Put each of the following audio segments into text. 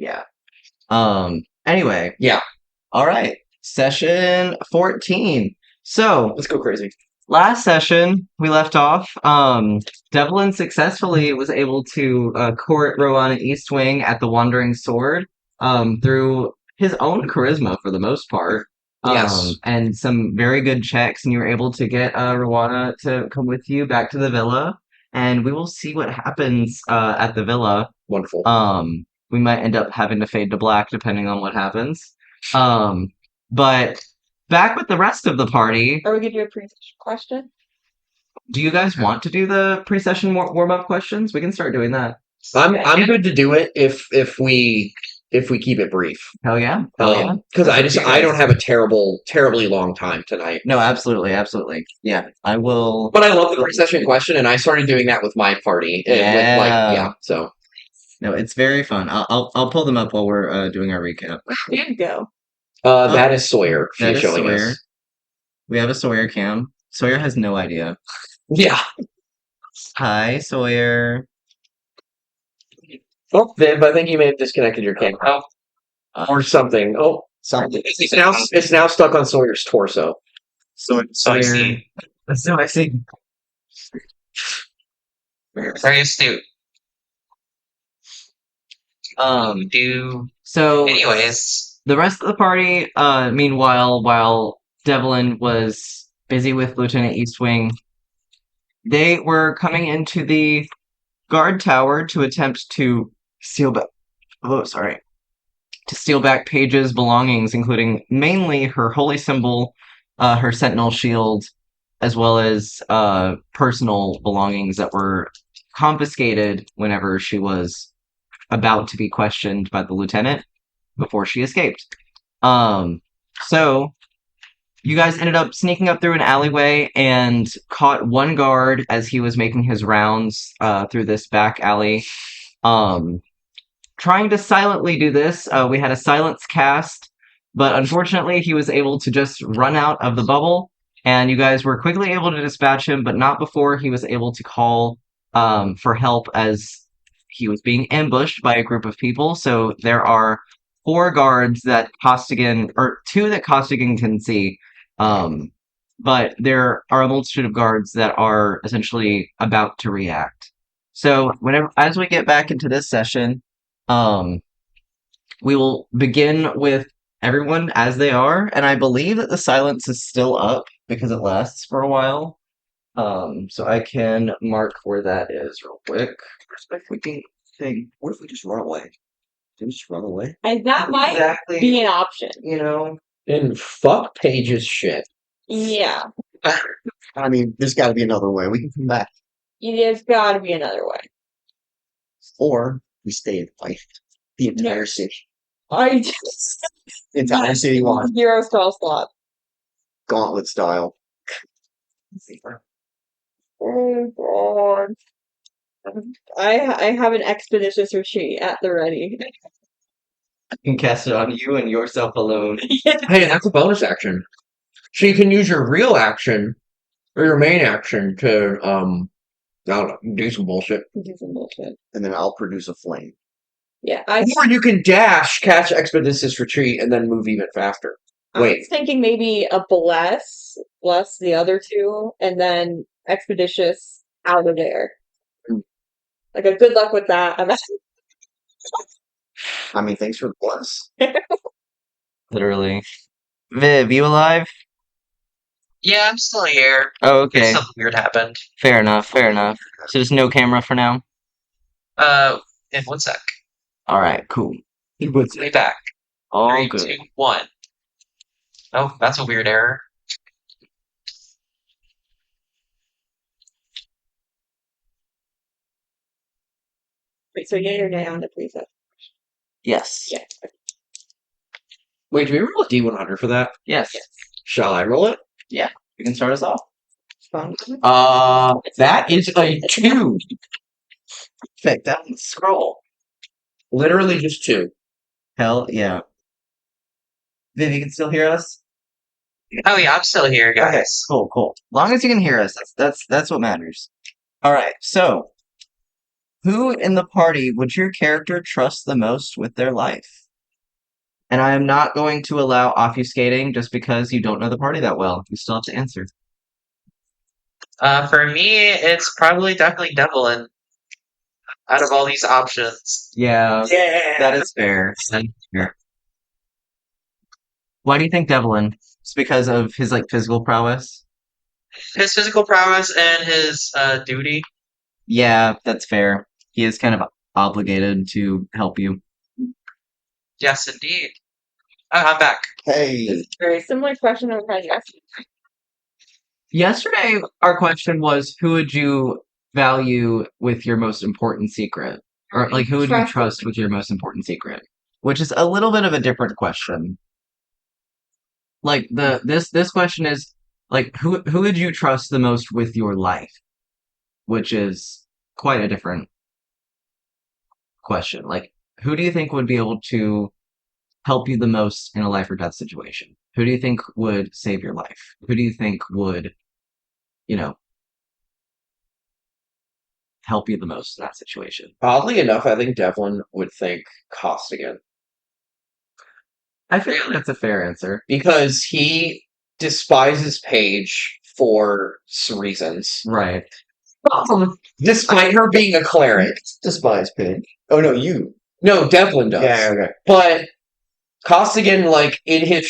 Yeah. Anyway. Yeah. All right. Session 14. So, Let's go crazy. last session, we left off. Devlin successfully was able to court Rowan Eastwing at the Wandering Sword through his own charisma for the most part. Yes. And some very good checks, and you were able to get Rowana to come with you back to the villa. And we will see what happens at the villa. Wonderful. We might end up having to fade to black depending on what happens. But back with the rest of the party. Are we gonna do a pre-session question? Do you guys want to do the pre-session warm-up questions? We can start doing that. I'm good to do it if we keep it brief. Hell yeah. Because I don't have a terribly long time tonight. No, absolutely. Yeah, I will. But I love the pre-session question, and I started doing that with my party. So. No, it's very fun. I'll pull them up while we're doing our recap. There you go. That is Sawyer. She's showing Sawyer. us. We have a Sawyer cam. Sawyer has no idea. Yeah. Hi, Sawyer. Oh, Viv, I think you may have disconnected your camera. Or something. Oh, something. It's now stuck on Sawyer's torso. Sawyer. I see. So I see. Very astute. So anyways, the rest of the party, meanwhile, while Devlin was busy with Lieutenant Eastwing, they were coming into the guard tower to attempt to steal back. To steal back Paige's belongings, including mainly her holy symbol, her sentinel shield, as well as personal belongings that were confiscated whenever she was about to be questioned by the lieutenant before she escaped. So you guys ended up sneaking up through an alleyway and caught one guard as he was making his rounds through this back alley. Trying to silently do this, we had a silence cast, but unfortunately he was able to just run out of the bubble, and you guys were quickly able to dispatch him, but not before he was able to call for help as he was being ambushed by a group of people. So there are 4 guards that Costigan, or 2 that Costigan can see, but there are a multitude of guards that are essentially about to react. So as we get back into this session, we will begin with everyone as they are, and I believe that the silence is still up because it lasts for a while. So I can mark where that is real quick. What if we just run away? Did we just run away? And that might be an option. You know? And fuck Paige's shit. Yeah. I mean, there's got to be another way. We can come back. There's got to be another way. Or we stay and fight the entire city. I just... The entire city wide. 0 stall slot. Gauntlet style. Oh, God. I have an expeditious retreat at the ready. I can cast it on you and yourself alone. Hey, that's a bonus action. So you can use your real action or your main action to I don't know, do some bullshit. And then I'll produce a flame. Yeah, or you can dash, catch expeditious retreat, and then move even faster. I was thinking maybe a bless the other 2, and then expeditious out of there. Like a good luck with that. I mean, thanks for the bless. Literally. Viv, you alive? yeah, I'm still here. Oh, okay. Something weird happened. Fair enough. So just no camera for now? In 1 sec. Alright, cool. Be back. All 3, good. 2, 1. Oh, that's a weird error. Wait, so yay or nay on the preset? Yes. Yeah. Wait, do we roll a D100 for that? Yes. Shall I roll it? Yeah. You can start us off. That is a 2. Perfect. That one's scroll. Literally just 2. Hell yeah. Viv, you can still hear us? Oh yeah, I'm still here, guys. Okay, cool. Long as you can hear us, that's what matters. All right. So, Who in the party would your character trust the most with their life? And I am not going to allow obfuscating just because you don't know the party that well. You still have to answer. For me, it's probably definitely Devlin. Out of all these options, Yeah, Yeah. that is fair. That is fair. Why do you think Devlin? It's because of his like physical prowess? his physical prowess and his duty. Yeah, that's fair. He is kind of obligated to help you. Yes, indeed. I'm back. Hey, Very similar question I had yesterday. Yesterday, our question was, who would you value with your most important secret? Or like, who would you trust with your most important secret? Which is a little bit of a different question. Like this question is like, who would you trust the most with your life? Which is quite a different question. Like, who do you think would be able to help you the most in a life or death situation? Who do you think would save your life? Who do you think would, you know, help you the most in that situation? Oddly enough, I think Devlin would think Costigan I feel like that's a fair answer. because he despises Paige for reasons. Right. Despite her being a cleric. despise pig. Oh no, you. No, Devlin does. Yeah, okay. But Costigan, like, in his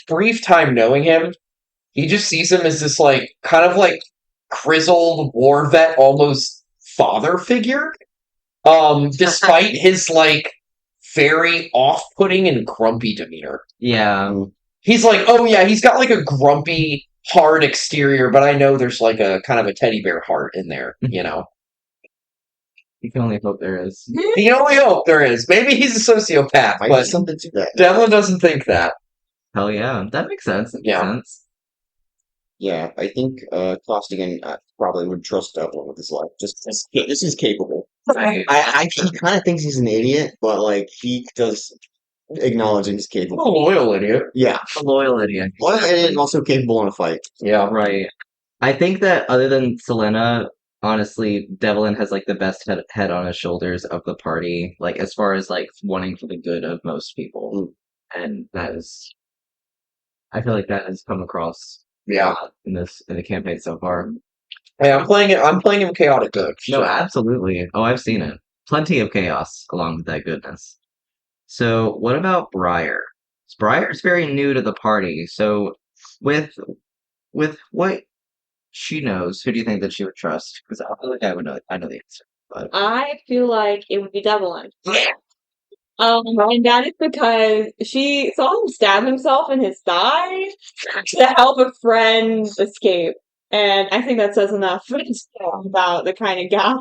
brief time knowing him, he just sees him as this, like, kind of, like, grizzled war vet, almost father figure. Despite his, like, very off-putting and grumpy demeanor. Yeah. He's like, oh yeah, he's got, like, a grumpy, hard exterior, but I know there's, like, a kind of a teddy bear heart in there, you know? You can only hope there is. You can only hope there is. Maybe he's a sociopath, Might be but something to that. Devlin doesn't think that. Hell yeah. That makes sense. That makes Yeah. sense. Yeah, I think Costigan probably would trust Devlin with his life. Just this is capable. He kind of thinks he's an idiot, but like he does acknowledge he's I'm a capable. loyal idiot. Yeah, A loyal idiot. well, and also capable in a fight. Yeah. Right. I think that other than Selena, honestly, Devlin has like the best head on his shoulders of the party, like as far as like wanting for the good of most people. And that is, I feel like that has come across a Yeah. lot in the campaign so far. Hey, I'm playing it. I'm playing him chaotic good. No, so- absolutely. Oh, I've seen it. Plenty of chaos along with that goodness. So, what about Briar? Briar's very new to the party. So, with what she knows, who do you think that she would trust? Because I feel like I would know. I know the answer, but I feel like it would be Devlin. And that is because she saw him stab himself in his thigh to help a friend escape. And I think that says enough about the kind of guy.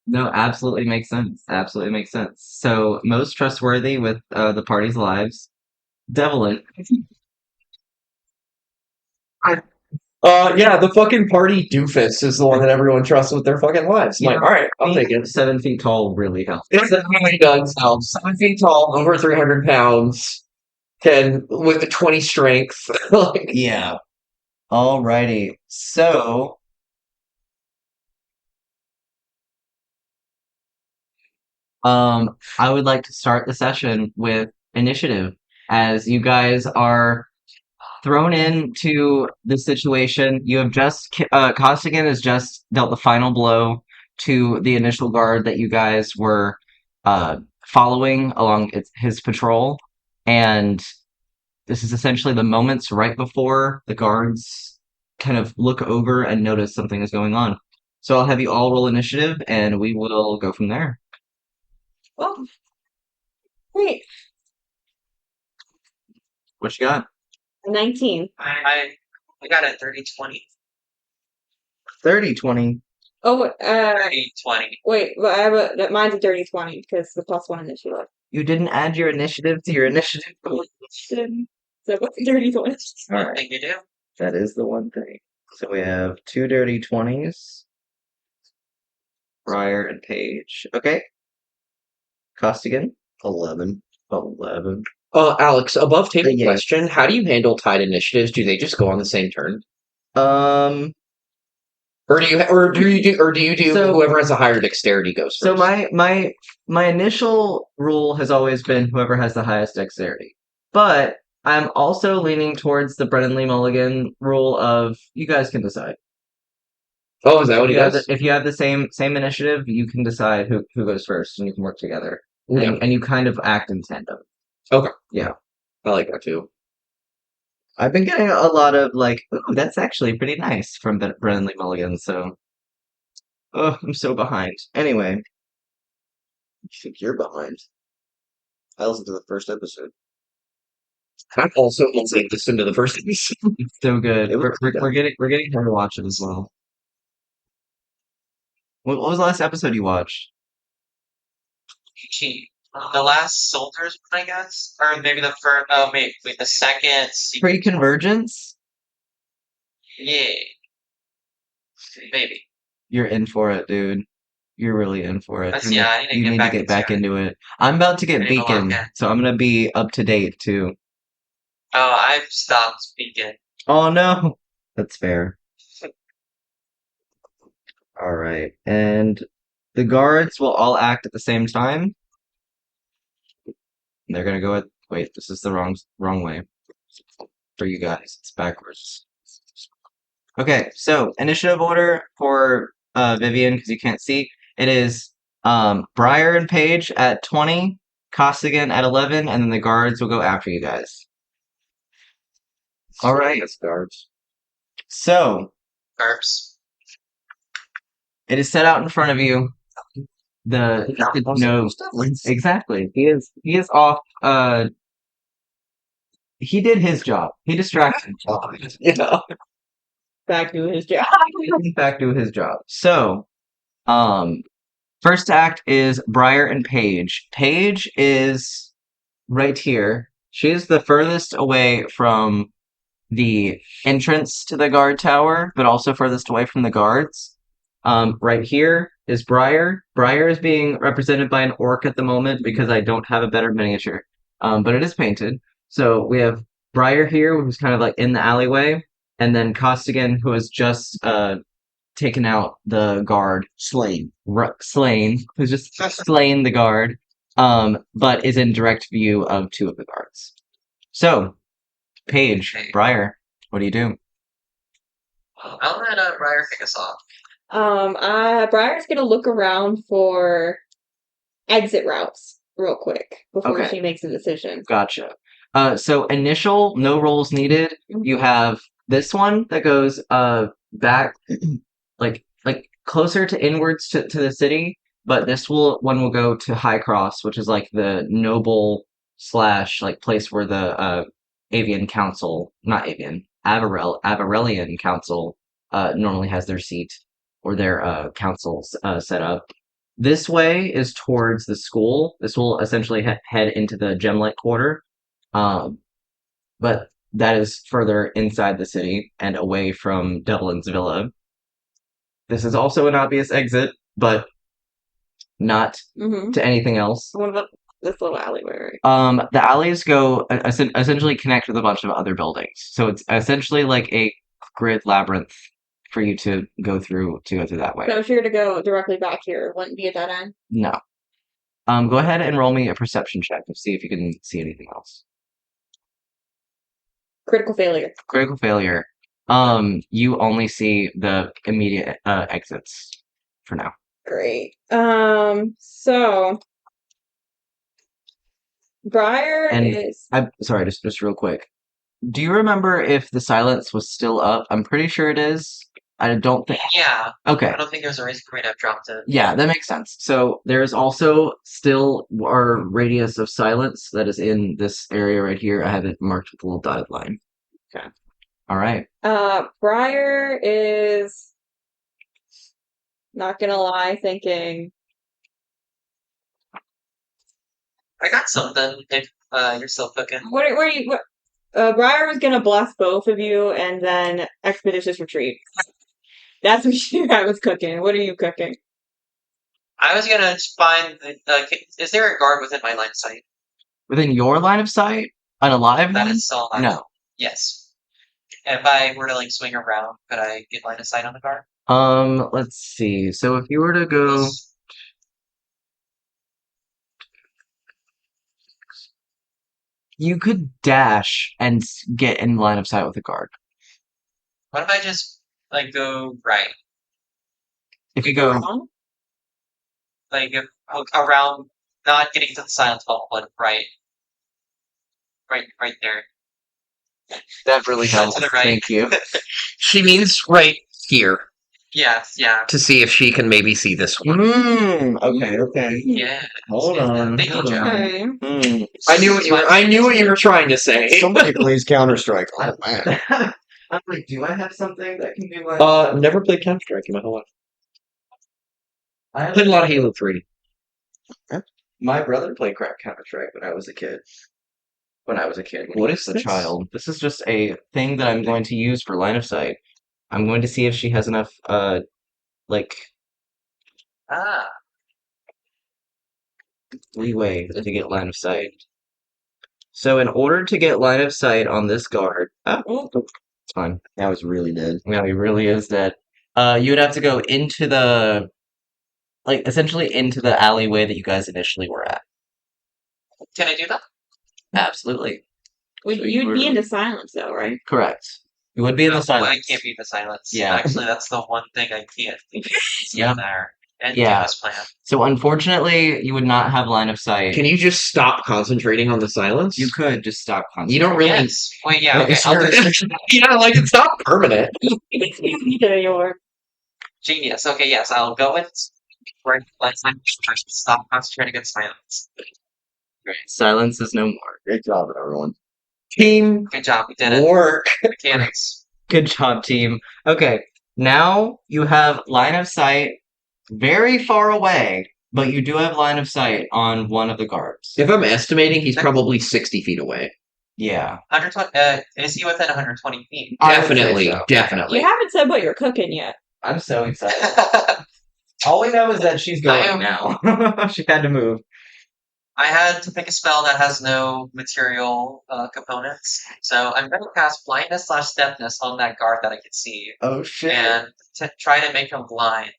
no, absolutely makes sense. Absolutely makes sense. So, most trustworthy with the party's lives, Devlin. Yeah, the fucking party doofus is the one that everyone trusts with their fucking lives. I'm like, Yeah. all right, I'll take it. 7 feet tall really helps. It really does help. 7 feet tall, over 300 pounds, can with a 20 strength. Like, Yeah. Alrighty. So, I would like to start the session with initiative, as you guys are thrown into the situation. You have Costigan has just dealt the final blow to the initial guard that you guys were following along his patrol, and this is essentially the moments right before the guards kind of look over and notice something is going on. So I'll have you all roll initiative, and we will go from there. Well, wait, What you got? 19. I got a 30-20. 30-20. Oh, 30-20. wait, but mine's a dirty 20 because the plus one initiative. You didn't add your initiative to your initiative. So what's a dirty 20? All I right. think you do. That is the one thing. So we have 2 dirty 20s. Briar and Page. Okay. Costigan. 11. 11. Alex, above table Yeah. question: how do you handle tied initiatives? Do they just go on the same turn? Um, Or do you do So- whoever has a higher dexterity goes first? So my initial rule has always been whoever has the highest dexterity. But I'm also leaning towards the Brennan Lee Mulligan rule of you guys can decide. Oh, is that what he does? If you have the same initiative, you can decide who goes first, and you can work together, Yeah. and you kind of act in tandem. Okay. Yeah. I like that too. I've been getting a lot of like, ooh, that's actually pretty nice from Brennan Lee Mulligan. So, oh, I'm so behind. Anyway, You think you're behind? I listened to the first episode. I also only listened to the first episode. it's so good. It was We're getting her to watch it as well. What was the last episode you watched? Gee, the last Soldiers one, I guess, or maybe the first. Oh, wait, the second. Pre-convergence? Yeah, maybe. You're in for it, dude. You're really in for it. Yeah, I need to You get need to back get back into into it. I'm about to get I need to lock Beacon, in. so I'm gonna be up to date too. Oh, I've stopped speaking. Oh no, that's fair. All right, and the guards will all act at the same time. They're gonna go at. Wait, this is the wrong way for you guys. It's backwards. Okay, so initiative order for Vivian because you can't see. It is Briar and Paige at 20, Costigan at 11, and then the guards will go after you guys. All right. That's guards. So Carbs. it is set out in front of you. No, exactly. He is off. He did his job. He distracted. Yeah. Back to his job. In fact, do his job. So, first act is Briar and Paige. Paige is right here. She is the furthest away from the entrance to the guard tower, but also furthest away from the guards. Right here is Briar. Briar is being represented by an orc at the moment because I don't have a better miniature. But it is painted. So we have Briar here, who's kind of like in the alleyway, and then Costigan, who has just taken out the guard, Slain. slain, who's just slain the guard, but is in direct view of two of the guards. So, Paige, Briar, what do you do? I'll let Ryder kick us off. Briar's gonna look around for exit routes real quick before Okay. she makes a decision. Gotcha. So initial, no rolls needed. You have this one that goes back, like closer to inwards to the city, but this one will go to High Cross, which is like the noble slash like place where the Avian Council, not Avian, Avarelian Council normally has their seat or their councils set up. This way is towards the school. This will essentially head into the Gemlight Quarter, but that is further inside the city and away from Devlin's Villa. This is also an obvious exit, but not Mm-hmm. to anything else. What about this little alleyway? Right? The alleys go essentially connect with a bunch of other buildings, so it's essentially like a grid labyrinth for you to go through that way. So if you were to go directly back here, it wouldn't be a dead end. No. Go ahead and roll me a perception check to see if you can see anything else. Critical failure. Critical failure. You only see the immediate exits for now. Great. So Briar And is I'm sorry, just real quick. Do you remember if the silence was still up? I'm pretty sure it is. I don't think. Yeah, Okay. I don't think there's a reason for me to have dropped it. Yeah, that makes sense. So there's also still our radius of silence that is in this area right here. I have it marked with a little dotted line. Okay. All right. Briar is not gonna lie, thinking I got something if you're still cooking. what are you Briar was gonna bless both of you and then expeditious retreat. That's what she was cooking. What are you cooking? I was gonna find is there a guard within my line of sight? Within your line of sight, an alive That one? is still alive. No. Yes. And if I were to like swing around, could I get line of sight on the guard? Let's see. So if you were to go, you could dash and get in line of sight with a guard. What if I just like go right? If you go, Wrong? Like if around, not getting to the silent bubble, but right there. that really To helps. the right. Thank you. She means right here Yeah. to see if she can maybe see this one. Okay. Yeah. Hold on. Thank you, Hold Joe. on. Okay. Hmm. I knew what you were trying to say. Somebody plays Counter Strike. Oh man. I'm like, do I have something that can do like? Never played Counter Strike in my whole life. I Played a lot of Halo 3. My brother played Counter Strike when I was a kid. When I was a kid. When What he was is a this? child. This is just a thing that I'm going to use for line of sight. I'm going to see if she has enough, like, Ah, leeway to get line of sight. So in order to get line of sight on this guard, it's fine. That was really dead. Yeah, he really is dead. You would have to go into the, like, essentially into the alleyway that you guys initially were at. can I do that? Absolutely. Would So you'd you be were- into silence though, right? Correct. You would be in No, the silence. I can't be in the silence. Yeah. Actually, that's the one thing I can't see Yeah. there and Yeah. do this plan. So unfortunately, you would not have line of sight. Can you just stop concentrating on the silence? You could just stop You concentrating. don't really. Yes. Wait, yeah, okay. It's I'll do your- it. yeah, like it's not permanent. Anymore. Genius. Okay, yes, I'll go with right. Let's stop concentrating on silence. Right. Silence is no more. Great job, everyone. Team Good job, we did it. work. Mechanics. Good job, team. Okay, now you have line of sight very far away, but you do have line of sight on one of the guards. If I'm estimating, he's probably 60 feet away. Yeah. 120. Is he within 120 feet? I would say Definitely, so. definitely. You haven't said what you're cooking yet. I'm so excited. All we know is that she's going am- now. She had to move. I had to pick a spell that has no material components, so I'm going to cast blindness / deafness on that guard that I can see, Oh shit. and try to make him blind.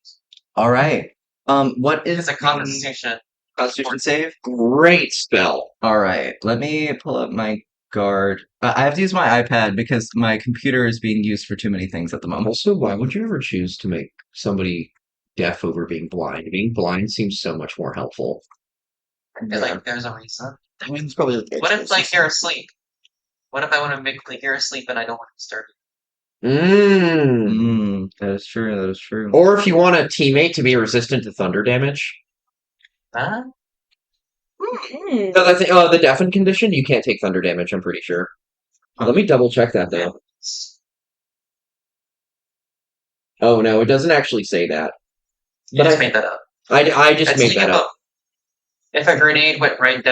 All right. What is It's a the Constitution. Constitution save? Great spell. All right. Let me pull up my guard. I have to use my iPad because my computer is being used for too many things at the moment. Also, why would you ever choose to make somebody deaf over being blind? Being blind seems so much more helpful. I feel like there's a reason. I mean, it's probably like What if like you're asleep? What if I want to make like you're asleep and I don't want to disturb you? That is true. That is true. Or if you want a teammate to be resistant to thunder damage. Huh? Mm. No, that's the deafen condition. You can't take thunder damage. I'm pretty sure. Let me double check that though. Oh no, it doesn't actually say that. You But just I- made that up. I just It's made thinking that up. If a grenade went right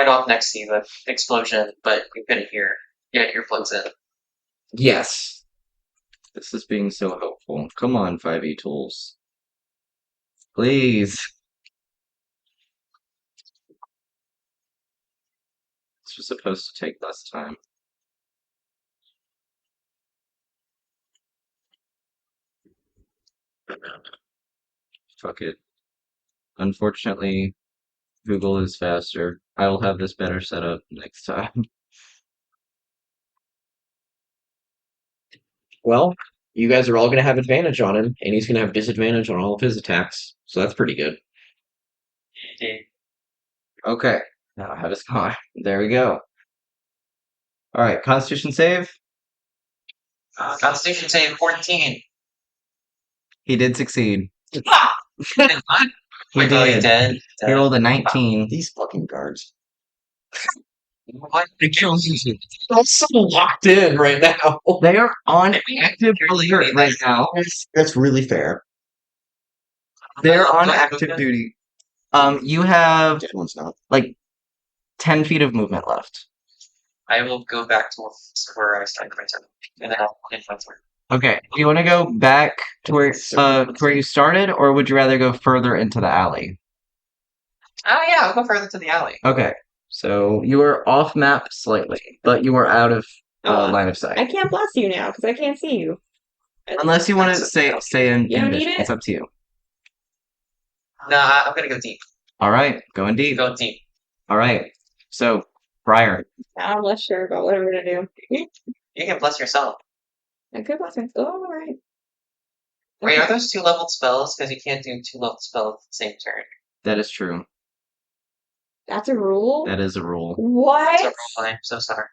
off next to you, the explosion, but you couldn't hear. Get earplugs in. Yes. This is being so helpful. Come on, 5e tools. Please. This was supposed to take less time. Fuck it. Unfortunately, Google is faster. I will have this better set up next time. Well, you guys are all going to have advantage on him, and he's going to have disadvantage on all of his attacks. So that's pretty good. Okay, now I have his car. There we go. Alright, Constitution save. Constitution save 14. He did succeed. What? He Wait, oh, he did. did? He rolled a 19. these fucking guards. What? I'm so locked in right now. They are on active alert right now. That's really fair. They're on active duty. You have This one's not. like 10 feet of movement left. I will go back to where I started my turn, and then I'll end my turn. Okay. Do you want to go back to where you started, or would you rather go further into the alley? Oh yeah, I'll go further to the alley. Okay. So you are off map slightly, but you are out of line of I sight. can't bless you now because I can't see you. Unless you want to stay in You don't English, need it? it's up to you. Nah, I'm gonna go deep. All right, going deep. Go deep. All right. So, Briar, I'm less sure about what I'm gonna do. You can bless yourself. I could bless myself. Oh, all right. Wait, are those 2-leveled spells? Because you can't do 2-leveled spells at the same turn. that is true. That's a rule? That is a rule. What? It's a rule. I'm so sorry.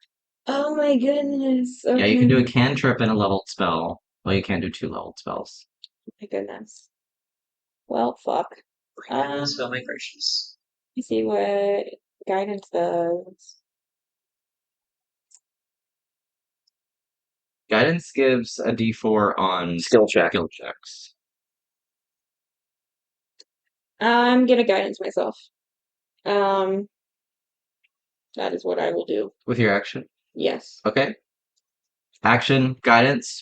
Oh my goodness. Yeah, you can do a Okay. cantrip and a leveled spell. Well, you can't do 2 leveled spells. My goodness. Well, fuck. So my gracious. Let me see what guidance does. Guidance gives a d4 on Skill check. skill checks. I'm gonna guidance myself. Um, that is what I will do. With your action. Yes, Okay. Action, guidance.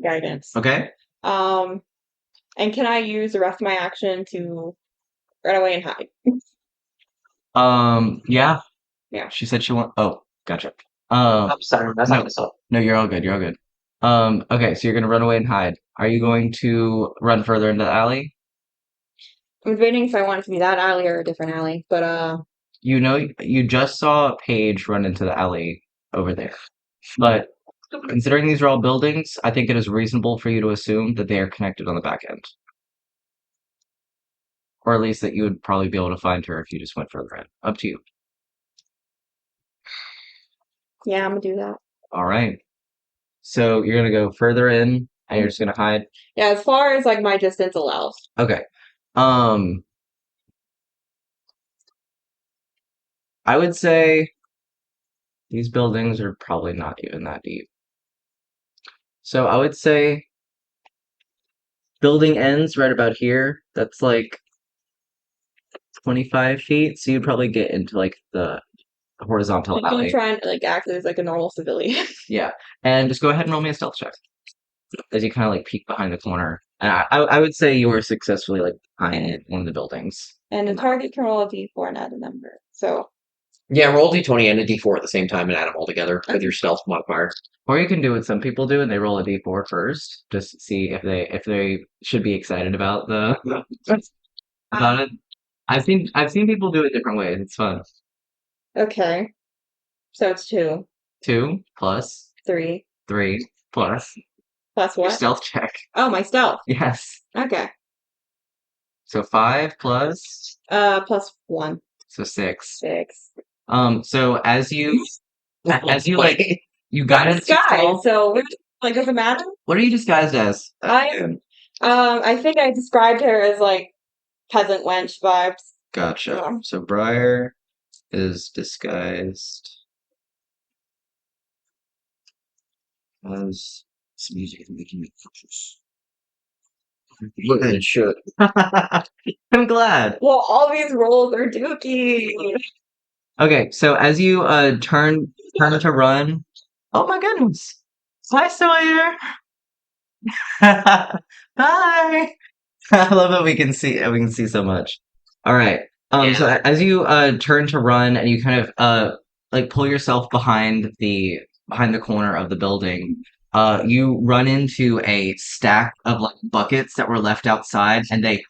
guidance. Okay. And can I use the rest of my action to run away and hide? Yeah. Yeah. She said she want. Oh, gotcha. I'm sorry. That's no. not myself. No, you're all good. You're all good. Okay, so you're gonna run away and hide. Are you going to run further into the alley? I'm debating if I want it to be that alley or a different alley, but You know, you just saw a page run into the alley over there. But considering these are all buildings, I think it is reasonable for you to assume that they are connected on the back end. Or at least that you would probably be able to find her if you just went further in. Up to you. yeah, I'm gonna do that. All right. So you're gonna go further in, and you're just gonna hide. Yeah, as far as like my distance allows. Okay. I would say these buildings are probably not even that deep. So I would say building ends right about here. That's like 25 feet. So you'd probably get into like the horizontal I'm gonna alley. try and like act as like a normal civilian. Yeah. And just go ahead and roll me a stealth check. As you kind of like peek behind the corner. And I would say you were successfully like behind one of the buildings. And the target can roll a d4 and add a number. So Yeah, roll d20 and a d4 at the same time and add them all together with your stealth modifier. Or you can do what some people do and they roll a d4 first, just to see if they should be excited about about it. I've seen people do it different ways. It's fun. okay. So it's 2, 2 plus 3, 3 plus plus your what? stealth check. Oh, my stealth. Yes. Okay. So 5 plus Plus 1. so 6. 6. So as you like you guidance Disguise. yourself. So like does it matter? What are you disguised as? I think I described her as like peasant wench vibes. Gotcha. Yeah. So Briar is disguised as This music is making me anxious. Look at it, should. I'm glad. Well, all these roles are dookie. Okay, so as you turn to run, oh my goodness. Hi Sawyer. Hi. I love that we can see so much. All right. So as you turn to run and you kind of like pull yourself behind the corner of the building, you run into a stack of like buckets that were left outside and they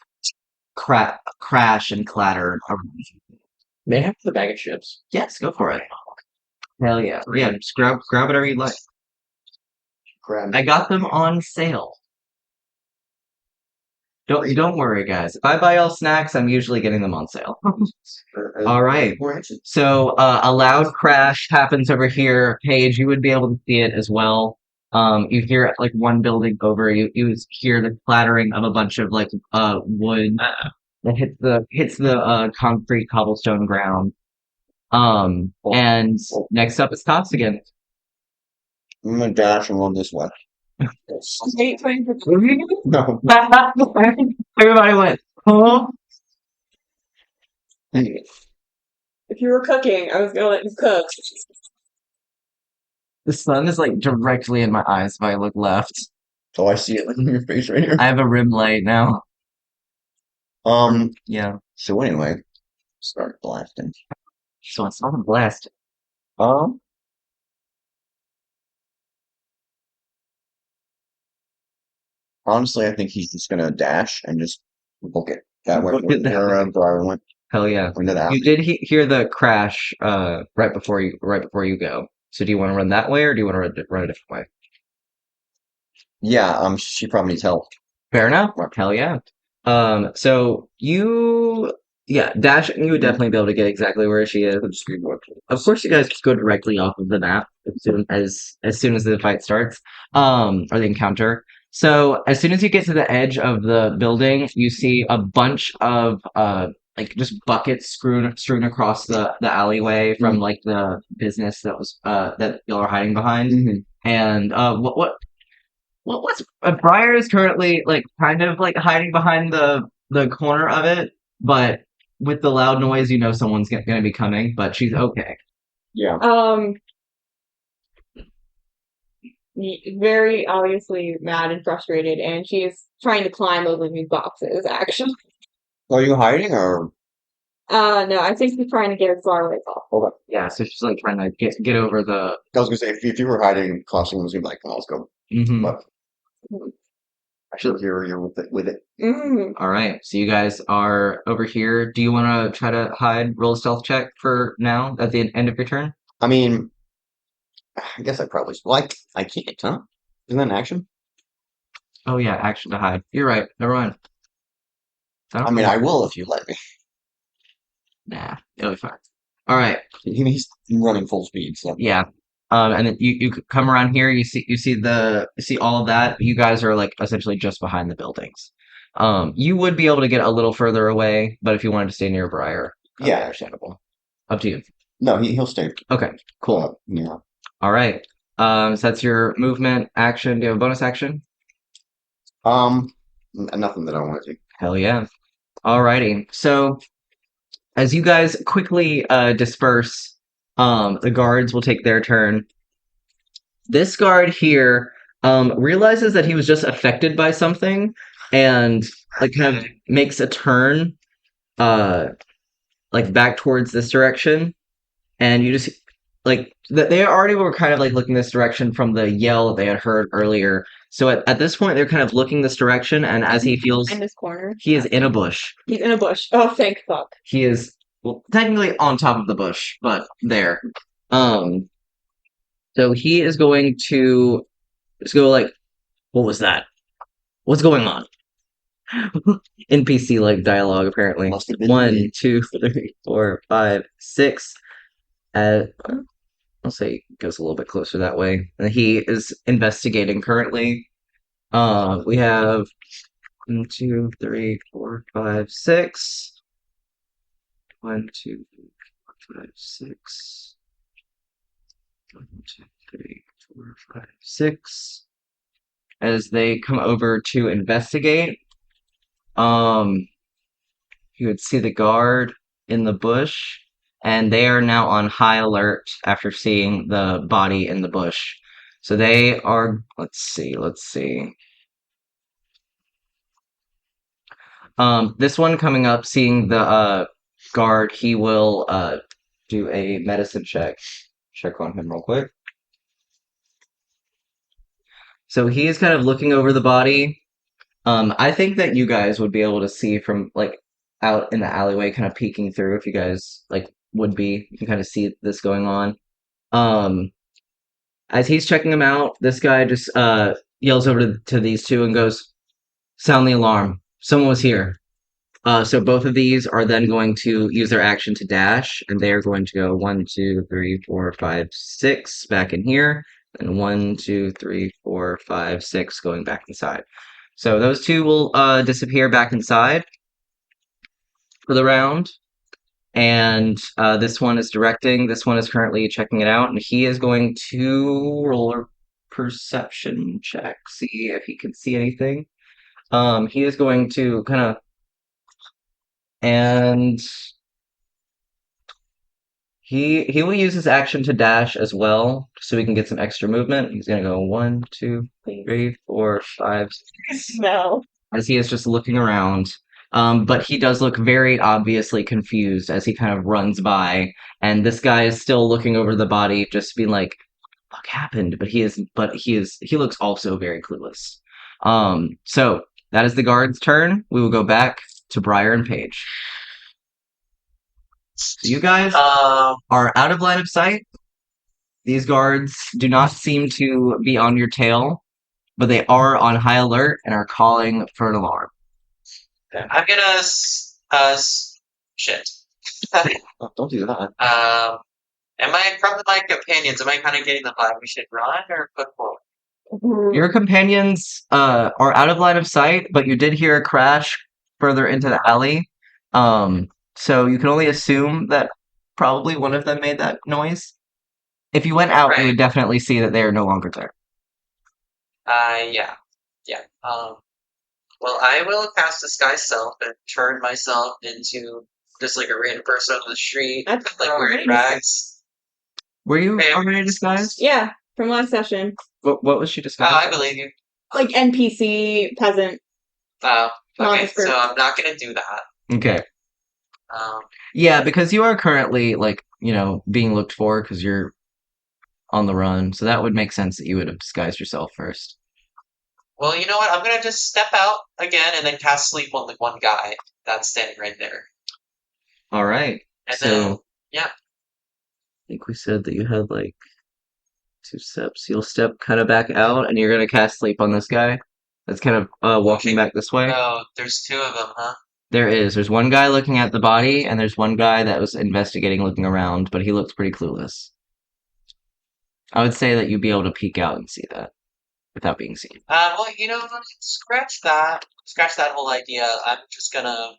crash and clatter around you. May I have the bag of chips? Yes, go for it. Hell yeah. Yeah, just grab whatever you like. Grab I got them on sale. Don't worry, guys. If I buy all snacks, I'm usually getting them on sale. All right. So a loud crash happens over here. Paige, you would be able to see it as well. You hear it like one building over. You hear the clattering of a bunch of like wood that hits the concrete cobblestone ground. And next up is Cops again. I'm gonna dash and run this way. Wait, No. Everybody went, huh? if you were cooking, I was gonna let you cook. The sun is like directly in my eyes if I look left. Oh, I see it like in your face right here. I have a rim light now. Yeah. So anyway, start blasting. So it's not a blast. Um, Honestly, I think he's just gonna dash and just book it that way. Book it that way. Driver went Hell yeah. into the alley. You did hear the crash right before you go. So do you want to run that way or do you want to run a different way? Yeah, she probably needs help. Fair enough. Hell yeah. So yeah, Dash, you would definitely be able to get exactly where she is. Of course, you guys just go directly off of the map as soon as the fight starts, or the encounter. So as soon as you get to the edge of the building, you see a bunch of like just buckets strewn across the alleyway from like the business that y'all are hiding behind. Mhm. And what's Briar is currently like kind of like hiding behind the corner of it, but with the loud noise, you know someone's gonna be coming, but she's okay. Yeah. Very obviously mad and frustrated, and she is trying to climb over these boxes, actually. Are you hiding or? No, I think she's trying to get as far away as possible. Hold on. Yeah, so she's like trying to get over the. I was gonna say if you were hiding, Costume was gonna be like, "Come on, let's go." Mhm. But actually, you're with it. Mm. All right, so you guys are over here. Do you want to try to hide? Roll a stealth check for now at the end of your turn. I mean, I guess I probably like I can't, huh? Isn't that an action? Oh yeah, action to hide. You're right. Never mind. I mean, I will if you let me. Nah, it'll be fine. All right. He's running full speed, so Yeah. And then you come around here. You see all of that. You guys are like essentially just behind the buildings. You would be able to get a little further away, but if you wanted to stay near Briar, yeah, understandable. Up to you. no, he'll stay. Okay, cool. Yeah. All right. So that's your movement action. Do you have a bonus action? Nothing that I want to do. Hell yeah. Alrighty. So as you guys quickly disperse, the guards will take their turn. This guard here realizes that he was just affected by something and like kind of makes a turn uh like back towards this direction, and you just like they already were kind of like looking this direction from the yell that they had heard earlier. So at this point they're kind of looking this direction, and as he feels In this corner. he is in a bush. He's in a bush. Oh, thank fuck. He is, well, technically on top of the bush, but there. Um, so he is going to just go like, what was that? What's going on? NPC like dialogue apparently. Must have been 1, me. 2, 3, 4, 5, 6. I'll say he goes a little bit closer that way. And he is investigating currently. We have 1, 2, 3, 4, 5, 6. 1, 2, 3, 4, 5, 6. 1, 2, 3, 4, 5, 6. As they come over to investigate, you would see the guard in the bush, and they are now on high alert after seeing the body in the bush. So they are, let's see. This one coming up, seeing the guard, he will do a medicine check. Check on him real quick. So he is kind of looking over the body. I think that you guys would be able to see from like out in the alleyway, kind of peeking through. If you guys like would be, you can kind of see this going on. As he's checking him out, this guy just yells over to these two and goes, "Sound the alarm! Someone was here." So both of these are then going to use their action to dash, and they are going to go 1, 2, 3, 4, 5, 6 back in here, and 1, 2, 3, 4, 5, 6 going back inside. So those two will disappear back inside for the round. And this one is directing. This one is currently checking it out, and he is going to roll a perception check, see if he can see anything. He is going to kind of, and he will use his action to dash as well, so he can get some extra movement. He's gonna go 1, 2, 3, 4, 5, 6. No. As he is just looking around. But he does look very obviously confused as he kind of runs by, and this guy is still looking over the body, just being like, "What happened?" But he looks also very clueless. So that is the guard's turn. We will go back to Briar and Paige. So you guys are out of line of sight. These guards do not seem to be on your tail, but they are on high alert and are calling for an alarm. I'm gonna shit. Oh, don't do that. Am I from my companions? Am I kind of getting the vibe we should run or put forward? Your companions are out of line of sight, but you did hear a crash further into the alley. So you can only assume that probably one of them made that noise. If you went out, you Right. would definitely see that they are no longer there. Yeah. Well, I will cast Disguise Self and turn myself into just like a random person on the street, That's like wearing already rags. Were you Hey, already disguised? Yeah, from last session. What was she Oh, disguised I as? believe you. Like NPC, peasant, Oh, okay, nondescript. so I'm not gonna do that. Okay. Um, Yeah, because you are currently, like, being looked for because you're on the run. So that would make sense that you would have disguised yourself first. well, you know what? I'm gonna just step out again and then cast Sleep on the one guy that's standing right there. All right. And So then, yeah. I think we said that you had like 2 steps. You'll step kind of back out, and you're gonna cast sleep on this guy. That's kind of walking back this way. Oh, there's two of them, huh? There is. There's one guy looking at the body, and there's one guy that was investigating, looking around, but he looks pretty clueless. I would say that you'd be able to peek out and see that without being seen. Well, scratch that. Scratch that whole idea. I'm just gonna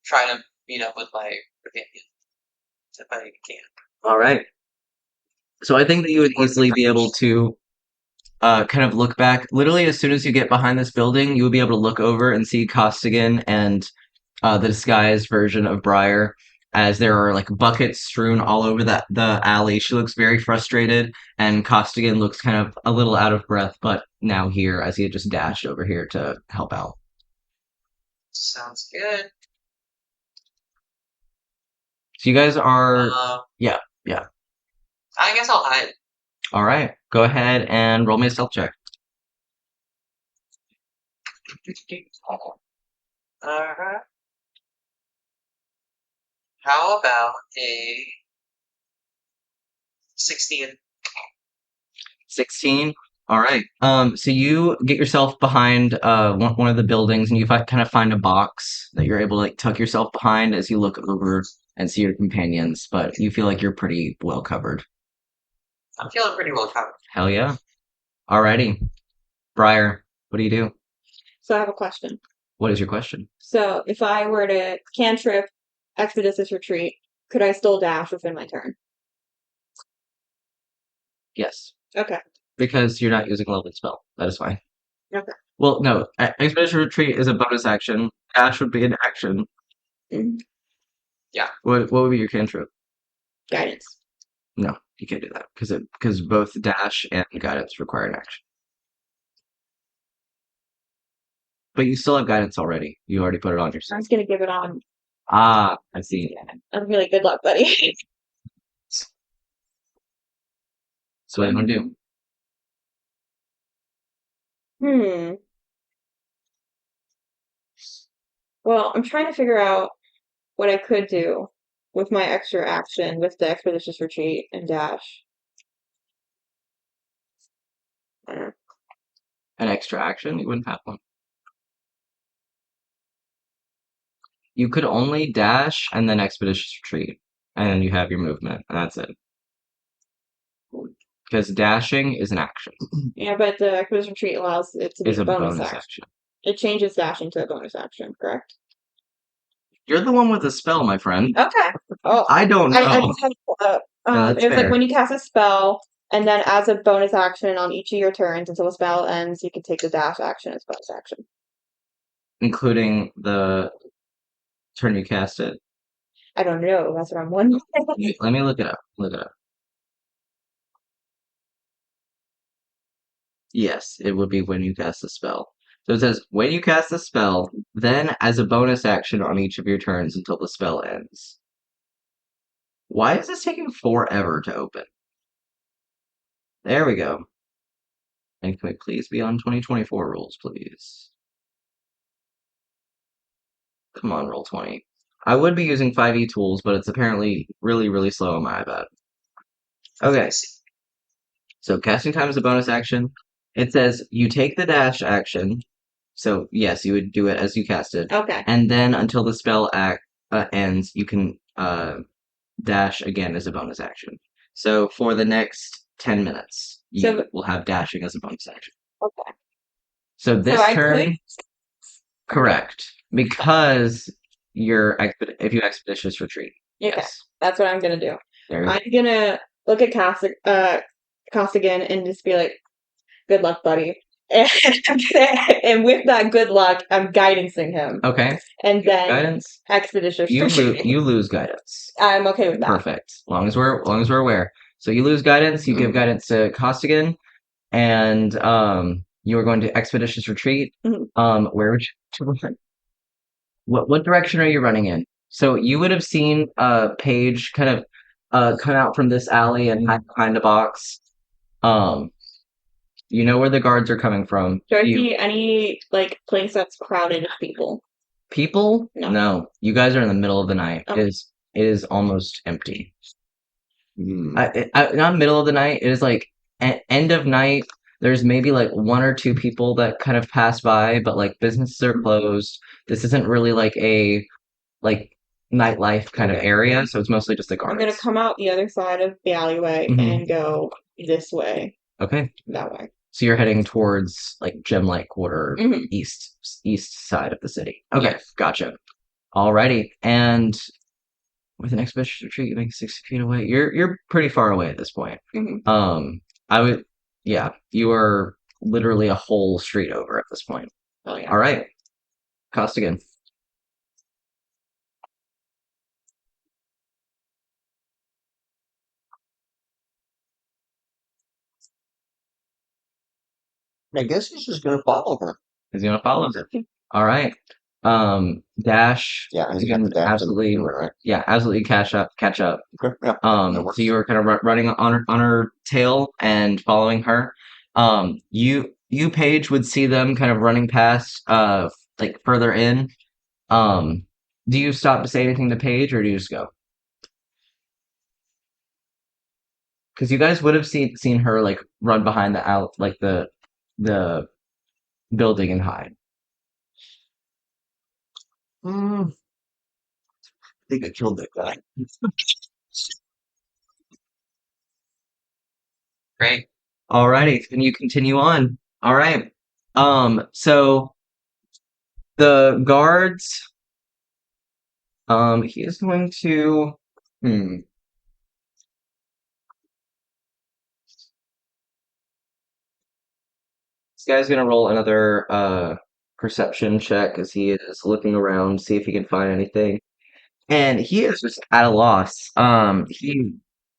try to meet up with my companion if I can. All right. So I think that you would easily be able to kind of look back. Literally, as soon as you get behind this building, you would be able to look over and see Costigan and the disguised version of Briar, as there are like buckets strewn all over the alley. She looks very frustrated, and Costigan looks kind of a little out of breath, but now here as he had just dashed over here to help out. Sounds good. So you guys are, yeah. I guess I'll hide. All right. Go ahead and roll me a stealth check. Alright. How about a 16? 16. All right. So you get yourself behind one of the buildings, and you kind of find a box that you're able to like tuck yourself behind as you look over and see your companions. But you feel like you're pretty well covered. I'm feeling pretty well covered. Hell yeah. Alrighty. Briar, what do you do? So I have a question. What is your question? So if I were to cantrip Expeditious Retreat, could I still dash within my turn? Yes. Okay. Because you're not using a level spell. That is fine. Okay. Well, no. Expedition Retreat is a bonus action. Dash would be an action. Mhm. Yeah. What would be your cantrip? Guidance. No, you can't do that because both dash and guidance require an action. But you still have guidance already. You already put it on I yourself. was gonna give it on. Ah, I see. I'm really good luck, buddy. So what do you want to do? Well, I'm trying to figure out what I could do with my extra action with the Expeditious Retreat and dash. An extra action? You wouldn't have one. You could only dash and then expeditious retreat, and then you have your movement, and that's it. Because dashing is an action. Yeah, but the Expeditious Retreat allows it to be It's a a bonus bonus action. action. It changes dashing to a bonus action, correct? You're the one with the spell, my friend. Okay. Oh, I don't know. I just had to pull up. No, that's It was like fair. when you cast a spell, and then as a bonus action on each of your turns until the spell ends, you can take the dash action as bonus action. Including the turn you cast it. I don't know. That's what I'm wondering. Let me look it up. Look it up. Yes, it would be when you cast the spell. So it says, when you cast the spell, then as a bonus action on each of your turns until the spell ends. Why is this taking forever to open? There we go. And can we please be on 2024 rules, please? Come on, roll 20. I would be using 5e tools, but it's apparently really, really slow on my iPad. Okay, so casting time is a bonus action. It says you take the dash action. So yes, you would do it as you cast it. Okay. And then until the spell ends, you can dash again as a bonus action. So for the next 10 minutes, you will have dashing as a bonus action. Okay. So this I turn, could. correct, because if you expeditious retreat. Okay. Yes. That's what I'm gonna do. There you I'm gonna look at Costigan and just be like, "Good luck, buddy." And with that good luck, I'm guidancing him. Okay. And then Guidance. expeditious You retreat. you lose guidance. I'm okay with that. Perfect. As long as we're aware. So you lose guidance. You give guidance to Costigan, and you are going to expeditious retreat. Mhm. Where would you? What direction are you running in? So you would have seen Paige kind of come out from this alley and hide behind a box. You know where the guards are coming from. Do I see any like place that's crowded with people? People? No. No. You guys are in the middle of the night. Oh. It is almost empty. Hmm. Not middle of the night. It is like end of night. There's maybe like one or two people that kind of pass by, but like businesses are closed. This isn't really like a nightlife kind of area, so it's mostly just the I'm guards. gonna come out the other side of the alleyway and go this way. Okay. That way. So you're heading towards like Gemlight Quarter, Mhm. east side of the city. Okay, gotcha. Alrighty, and with an expedition retreat, you make 60 feet away. You're pretty far away at this point. Mhm. I would, yeah, you are literally a whole street over at this point. Oh yeah. All right, Costigan. I guess he's just gonna follow her. He's gonna follow her. All right. Dash. Yeah, he's You got can the dash. absolutely, Right. yeah, absolutely catch up. Okay. Yeah. So you were kind of running on her tail and following her. You Paige would see them kind of running past, like further in. Do you stop to say anything to Paige, or do you just go? Because you guys would have seen her like run behind the building and hide. I think I killed that guy. Great. Alrighty, then you continue on. All right. So the guards. He is going to. This guy's gonna roll another perception check as he is looking around, see if he can find anything. And he is just at a loss.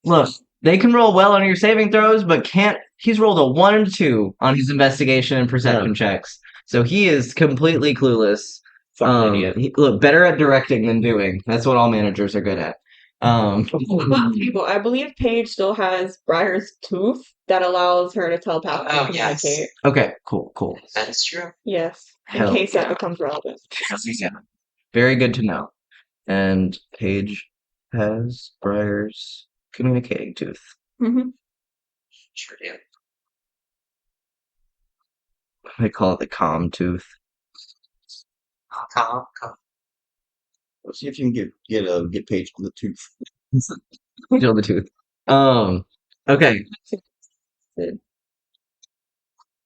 Look, they can roll well on your saving throws, but can't. He's rolled a 1 and 2 on his investigation and perception checks, so he is completely clueless. Look, better at directing than doing. That's what all managers are good at. People, I believe Paige still has Briar's tooth that allows her to telepathically Oh, yes. communicate. Okay, cool. That's true. Yes, in Hell case that yeah. becomes relevant. Yeah. Very good to know. And Paige has Briar's communicating tooth. Mm-hmm. Sure do. They call it the calm tooth. Calm. Let's see if you can get Paige on the tooth. Kill the tooth. Okay.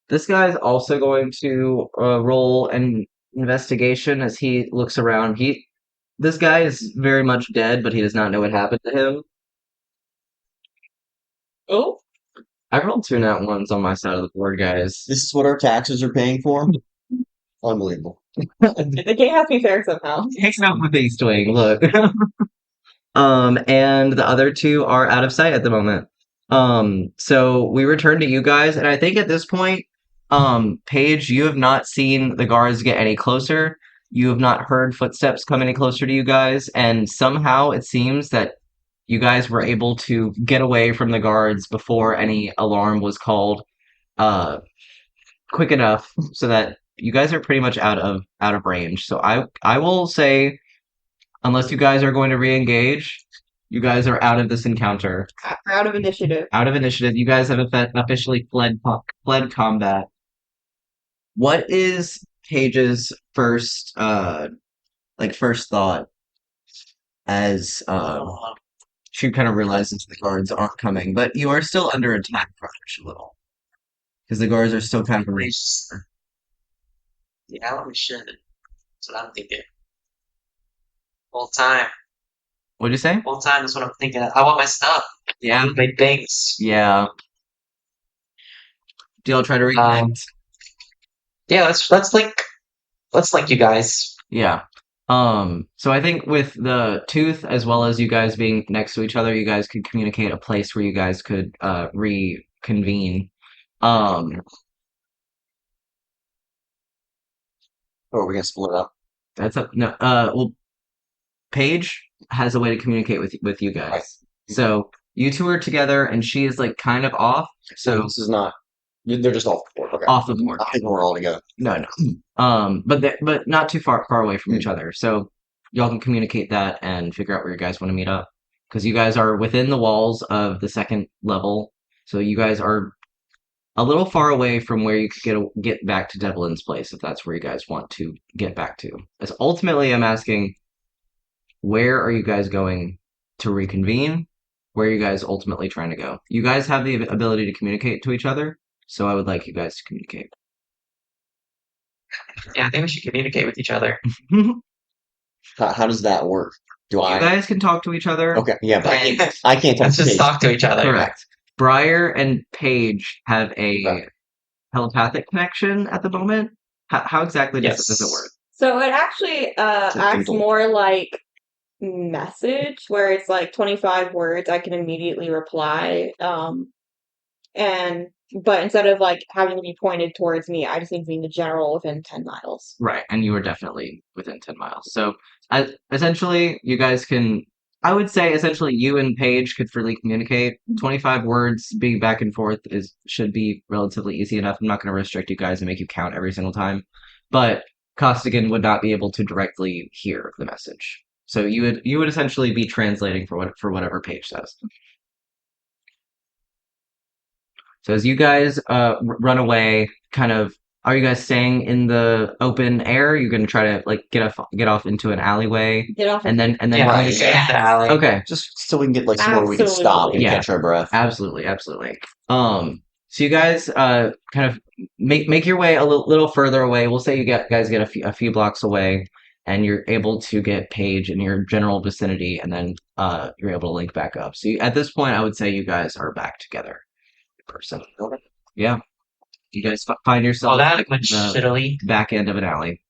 This guy's also going to roll an investigation as he looks around. This guy is very much dead, but he does not know what happened to him. Oh, I rolled 2 nat ones on my side of the board, guys. This is what our taxes are paying for. Unbelievable. the game has to be fair somehow. Takes out with East Wing, look. And the other 2 are out of sight at the moment. So we return to you guys, and I think at this point, Paige, you have not seen the guards get any closer. You have not heard footsteps come any closer to you guys, and somehow it seems that you guys were able to get away from the guards before any alarm was called. quick enough so that you guys are pretty much out of range. So I will say, unless you guys are going to re-engage, you guys are out of this encounter. We're out of initiative. Out of initiative. You guys have officially fled combat. What is Paige's first first thought as she kind of realizes the guards aren't coming, but you are still under attack a little because the guards are still kind of We arranged. sh- Yeah, we should. That's what I'm thinking. Whole time. What'd you say? Whole time is what I'm thinking. I want my stuff. Yeah, My things. yeah. Do y'all try to reconnect? Yeah, let's like you guys. Yeah. So I think with the tooth as well as you guys being next to each other, you guys could communicate a place where you guys could reconvene. Um, Or we can split up. that's up no well Paige has a way to communicate with you Right. guys. So you two are together and she is like kind of off, So so this is not. They're just off the board. Okay. off the board. I think we're all together. No, no. But not too far away from each other. So y'all can communicate that and figure out where you guys want to meet up. Because you guys are within the walls of the second level. So you guys are a little far away from where you could get back to Devlin's place if that's where you guys want to get back to. As ultimately I'm asking, where are you guys going to reconvene? Where are you guys ultimately trying to go? You guys have the ability to communicate to each other, so I would like you guys to communicate. Yeah, I think we should communicate with each other. You How does that work? Do I? guys can talk to each other. Okay. Yeah, but Okay. I can't talk Let's to just Paige. talk to each other. Correct. Briar and Paige have a Okay. telepathic connection at the moment. How exactly does it Yes. work? So it actually acts Kindle. more like message, where it's like 25 words. I can immediately reply. But instead of like having to be pointed towards me, I just need to be in the general within 10 miles. Right, and you are definitely within 10 miles. So essentially, you guys can. I would say essentially you and Paige could freely communicate. 25 words being back and forth should be relatively easy enough. I'm not going to restrict you guys and make you count every single time, but Costigan would not be able to directly hear the message. So you would essentially be translating for whatever Paige says. So as you guys run away, kind of, are you guys staying in the open air? You're gonna try to like get off into an alleyway, Get off. and then Yeah, Right, communicate? yeah. The alley. Okay, Just so we can get like somewhere we can stop and Yeah. catch our breath. absolutely. So you guys kind of make your way a little further away. We'll say guys get a few blocks away, and you're able to get Paige in your general vicinity, and then you're able to link back up. So at this point, I would say you guys are back together, in person. Yeah, you guys find Oh, yourself that like, went the shittily. back end of an alley.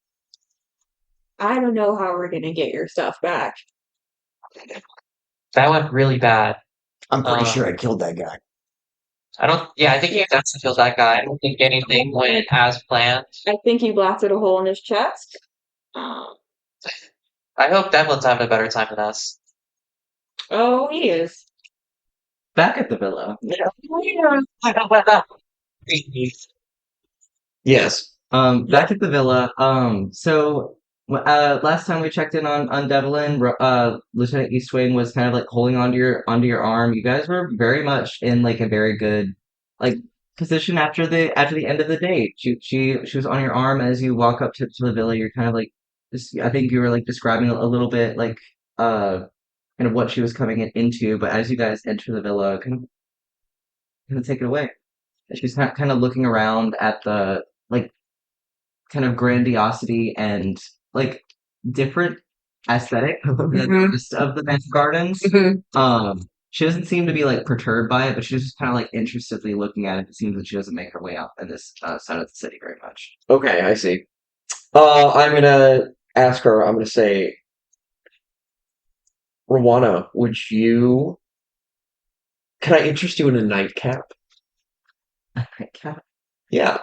I don't know how we're gonna get your stuff back. That went really bad. I'm pretty Uh, sure I killed that guy. I think you definitely killed that guy. I don't think anything went as planned. I think you blasted a hole in his chest. Um, I hope Devlin's having a better time than us. oh, he is. Back at the villa. Yes. Back at the villa. Last time we checked in on Devlin, Lieutenant Eastwing was kind of like holding onto your arm. You guys were very much in like a very good like position after the end of the day. She was on your arm as you walk up to the villa. You're kind of like I think you were like describing a little bit like kind of what she was coming into, but as you guys enter the villa, kind of take it away. She's kind of looking around at the like kind of grandiosity and like different aesthetic of the Mansion Gardens. She doesn't seem to be like perturbed by it, but she's just kind of like interestedly looking at it. It seems that she doesn't make her way out in this side of the city very much. Okay, I see. I'm gonna ask her. I'm gonna say, Rowana, can I interest you in a nightcap? Yeah.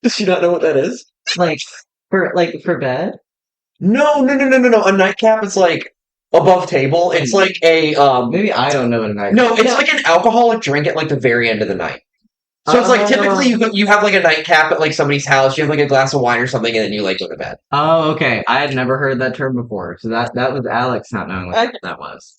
Does she not know what that is? Like for bed. No. A nightcap is like above table. It's like a Maybe I don't know what a night. No, it's like an alcoholic drink at like the very end of the night. So it's like typically Oh. you have like a nightcap at like somebody's house, you have like a glass of wine or something, and then you like go to bed. Oh, okay. I had never heard that term before, so that was Alex not knowing what Okay. that was.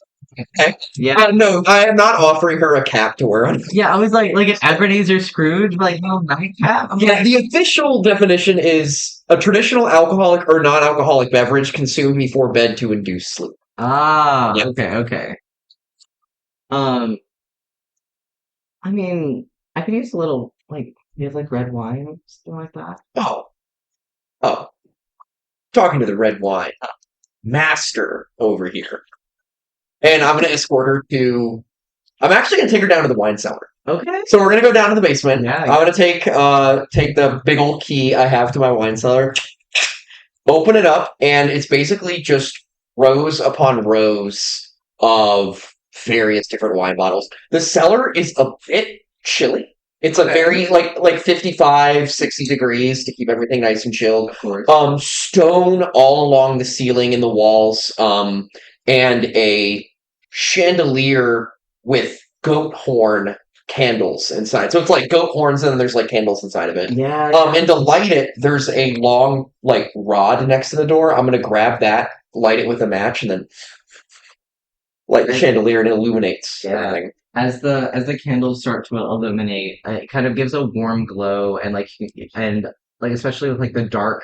Okay. Yeah, No, I am not offering her a cap to wear on. yeah. I was like an Ebenezer Scrooge, like no nightcap. I'm Yeah, like, the official definition is a traditional alcoholic or non-alcoholic beverage consumed before bed to induce sleep. ah, Yeah. okay, okay. Um, I mean, I could use a little like you have like red wine, something like that. Oh, oh, talking to the red wine master over here, and I'm gonna escort her to. I'm actually gonna take her down to the wine cellar. Okay. So we're gonna go down to the basement. Yeah. I'm gonna take the big old key I have to my wine cellar, open it up, and it's basically just rows upon rows of various different wine bottles. The cellar is a bit chilly. It's a Okay. very like 55, 60 degrees to keep everything nice and chilled. Of course. Stone all along the ceiling and the walls, and a chandelier with goat horn candles inside. So it's like goat horns and then there's like candles inside of it. Yeah. And to light it, there's a long like rod next to the door. I'm gonna grab that, light it with a match, and then light the chandelier and it illuminates Yeah. everything. As the candles start to illuminate, it kind of gives a warm glow and like especially with like the dark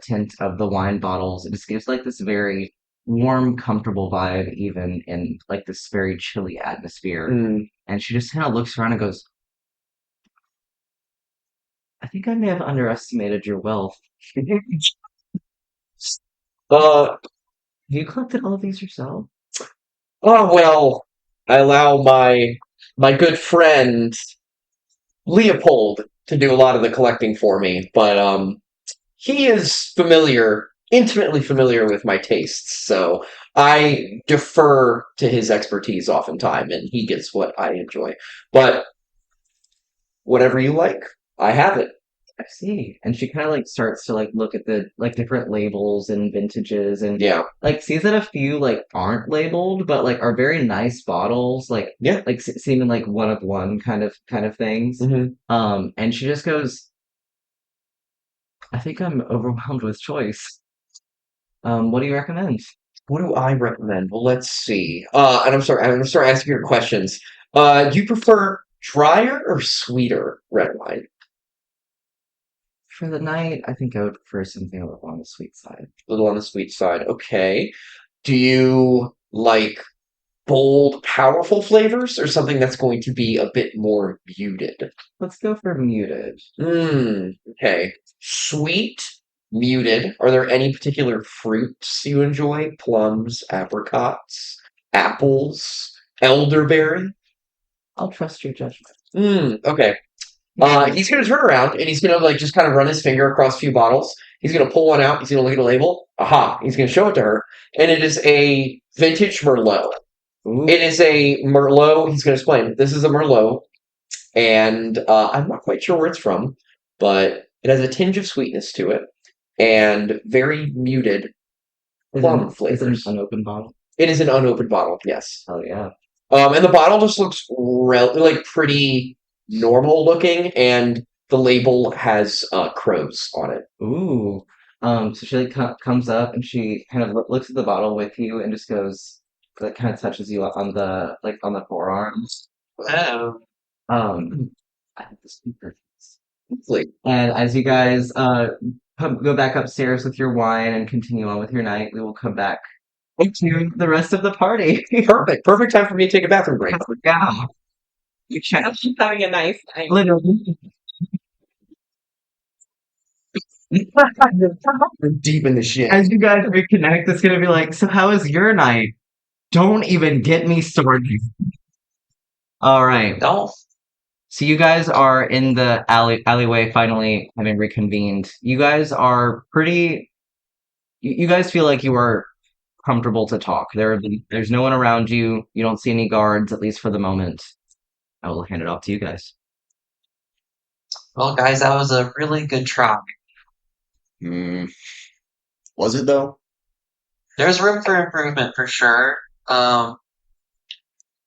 tint of the wine bottles, it just gives like this very warm, comfortable vibe even in like this very chilly atmosphere. Mm. And she just kind of looks around and goes, I think I may have underestimated your wealth. Uh, Have you collected all of these yourself? oh well, I allow my good friend Leopold to do a lot of the collecting for me, but he is intimately familiar with my tastes, so I defer to his expertise oftentimes, and he gets what I enjoy. But whatever you like, I have it. I see. And she kind of like starts to like look at the like different labels and vintages and Yeah, like sees that a few like aren't labeled but like are very nice bottles yeah. like seeming like one of one kind of things. Hmm. And she just goes, I think I'm overwhelmed with choice. What do you recommend? What do I recommend? Well, let's see. And I'm gonna start asking your questions. Do you prefer drier or sweeter red wine? For the night, I think I would prefer something a little on the sweet side. A little on the sweet side. Okay. Do you like bold, powerful flavors or something that's going to be a bit more muted? Let's go for muted. Okay. Sweet, muted. Are there any particular fruits you enjoy? Plums, apricots, apples, elderberry? I'll trust your judgment. Okay. He's gonna turn around and he's gonna like just kind of run his finger across a few bottles. He's gonna pull one out. He's gonna look at the label. Aha! He's gonna show it to her, and it is a vintage Merlot. Ooh. It is a Merlot. He's gonna explain. This is a Merlot, and I'm not quite sure where it's from, but it has a tinge of sweetness to it and very muted plum Is it flavors. an unopened bottle? It is an unopened bottle. Yes. Oh yeah. And the bottle just looks like pretty normal looking, and the label has crows on it. Ooh. So she like comes up and she kind of looks at the bottle with you and just goes, like kind of touches you on the like on the forearms. Oh, I have the speaker. Hopefully. And as you guys go back upstairs with your wine and continue on with your night, we will come back to the rest of the party. Perfect. Perfect time for me to take a bathroom break. Yeah. You can She's having a nice night. literally. We're deep in the shit. As you guys reconnect, it's gonna be like, so how was your night? Don't even get me started. All right. no. So you guys are in the alleyway finally having reconvened. You guys are pretty you guys feel like you are comfortable to talk. There's no one around you. You don't see any guards, at least for the moment. I will hand it off to you guys. Well, guys, that was a really good try. Hmm. Was it though? There's room for improvement for sure. Um,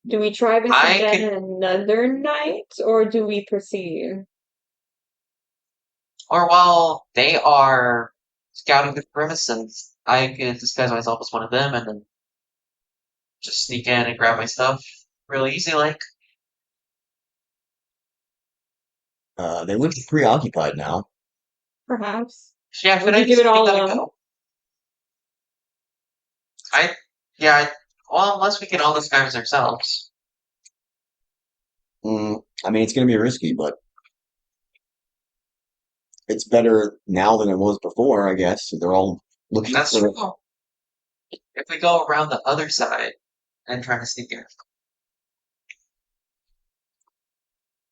Do we try this I again could, another night, or do we proceed? or while they are scouting the premises, I could disguise myself as one of them and then just sneak in and grab my stuff real easy, like. They look preoccupied now. Perhaps. Yeah, should Would I you give just it give all that a alone? go? I, yeah, well, unless we can all disguise ourselves. I mean, it's gonna be risky, but it's better now than it was before, I guess. They're all looking That's for. true. If we go around the other side and try to sneak in.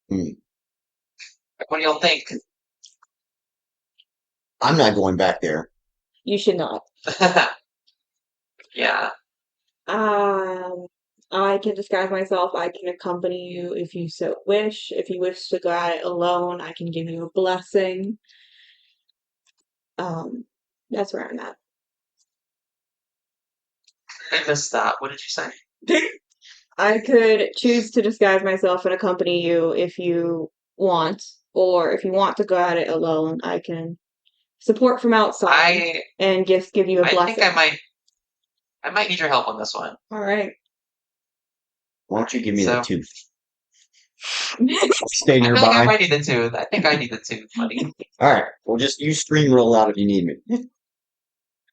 Hmm, What do y'all think? I'm not going back there. You should not. Yeah, Um, I can disguise myself. I can accompany you if you so wish. If you wish to go at it alone, I can give you a blessing. Um, that's where I'm at. I missed that. What did you say? I could choose to disguise myself and accompany you if you want, or if you want to go at it alone, I can support from outside I and just give you a I think blessing. I might need your help on this one. All right. Why don't you give me the So tooth? Stay I feel like I nearby. might need the tooth. I think I need the tooth, buddy. All right. Well, just you scream real loud if you need me.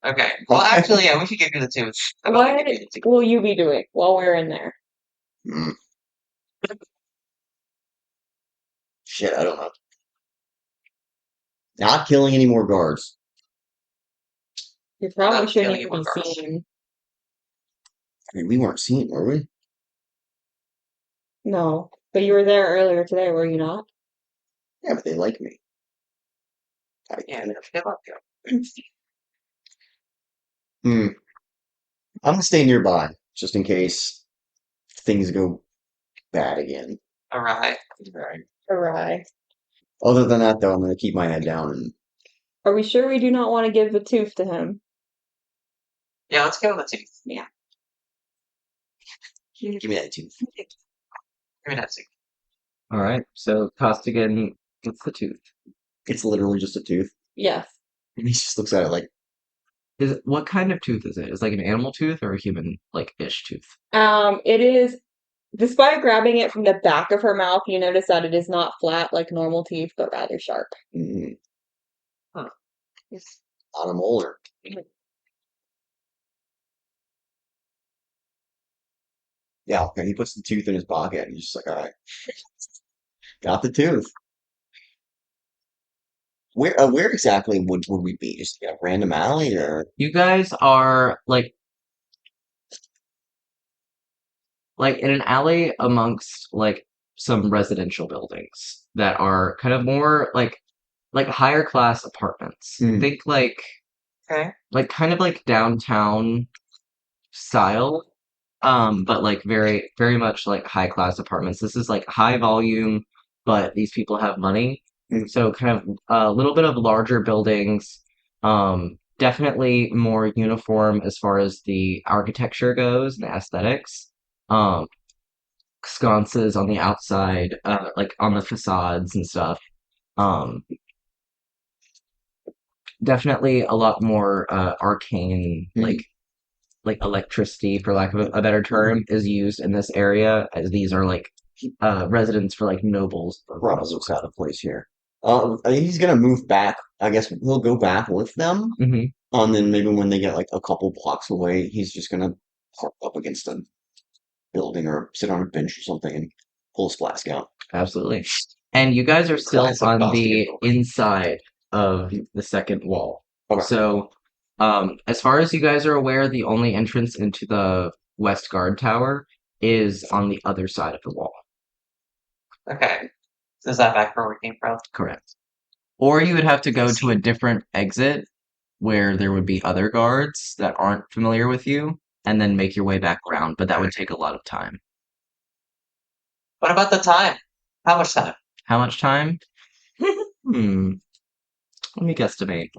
Okay. Well, actually, yeah, we should give you the tooth. I'm gonna What give you the tooth. will you be doing while we're in there? Mm, shit, I don't know. Not killing any more guards. You probably Not shouldn't killing even anyone be guards. seen. I mean, we weren't seen, were we? No, but you were there earlier today, were you not? Yeah, but they like me. Yeah, they love you. Hmm. I'm gonna stay nearby just in case things go bad again. All right. Right. Awry. Other than that, though, I'm gonna keep my head down and Are we sure we do not want to give the tooth to him? Yeah, let's give him the tooth. Yeah. give me that tooth. Give me that tooth. All right. So Costigan gets the tooth. It's literally just a tooth. Yes. And he just looks at it like, Is it, what kind of tooth is it? Is it like an animal tooth or a human like ish tooth? It is, despite grabbing it from the back of her mouth, you notice that it is not flat like normal teeth, but rather sharp. Huh. not a molar. Yeah, and he puts the tooth in his pocket and he's just like, all right, got the tooth. Where exactly would we be? Just a random alley or You guys are like in an alley amongst like some residential buildings that are kind of more like higher class apartments. Hmm. Think Okay. like kind of like downtown style, but like very much like high class apartments. This is like high volume, but these people have money, Hmm. so kind of a little bit of larger buildings. Definitely more uniform as far as the architecture goes and the aesthetics. Um, sconces on the outside, like on the facades and stuff. Um, definitely a lot more arcane, Hmm. like electricity, for lack of a better term, is used in this area, as these are like residents for like nobles. Probably looks out of place here. I think he's gonna move back. I guess he'll go back with them. Hmm. And then maybe when they get like a couple blocks away, he's just gonna park up against a building or sit on a bench or something and pull his flask out. Absolutely. And you guys are still Classic on Costigan the move. inside of the second wall. Okay. So, as far as you guys are aware, the only entrance into the West Guard Tower is on the other side of the wall. Okay. So is that back where we came from? Correct. Or you would have to I go to a see. different exit where there would be other guards that aren't familiar with you, and then make your way back around, but that would take a lot of time. What about the time? How much time? How much time? Hmm. Let me guesstimate.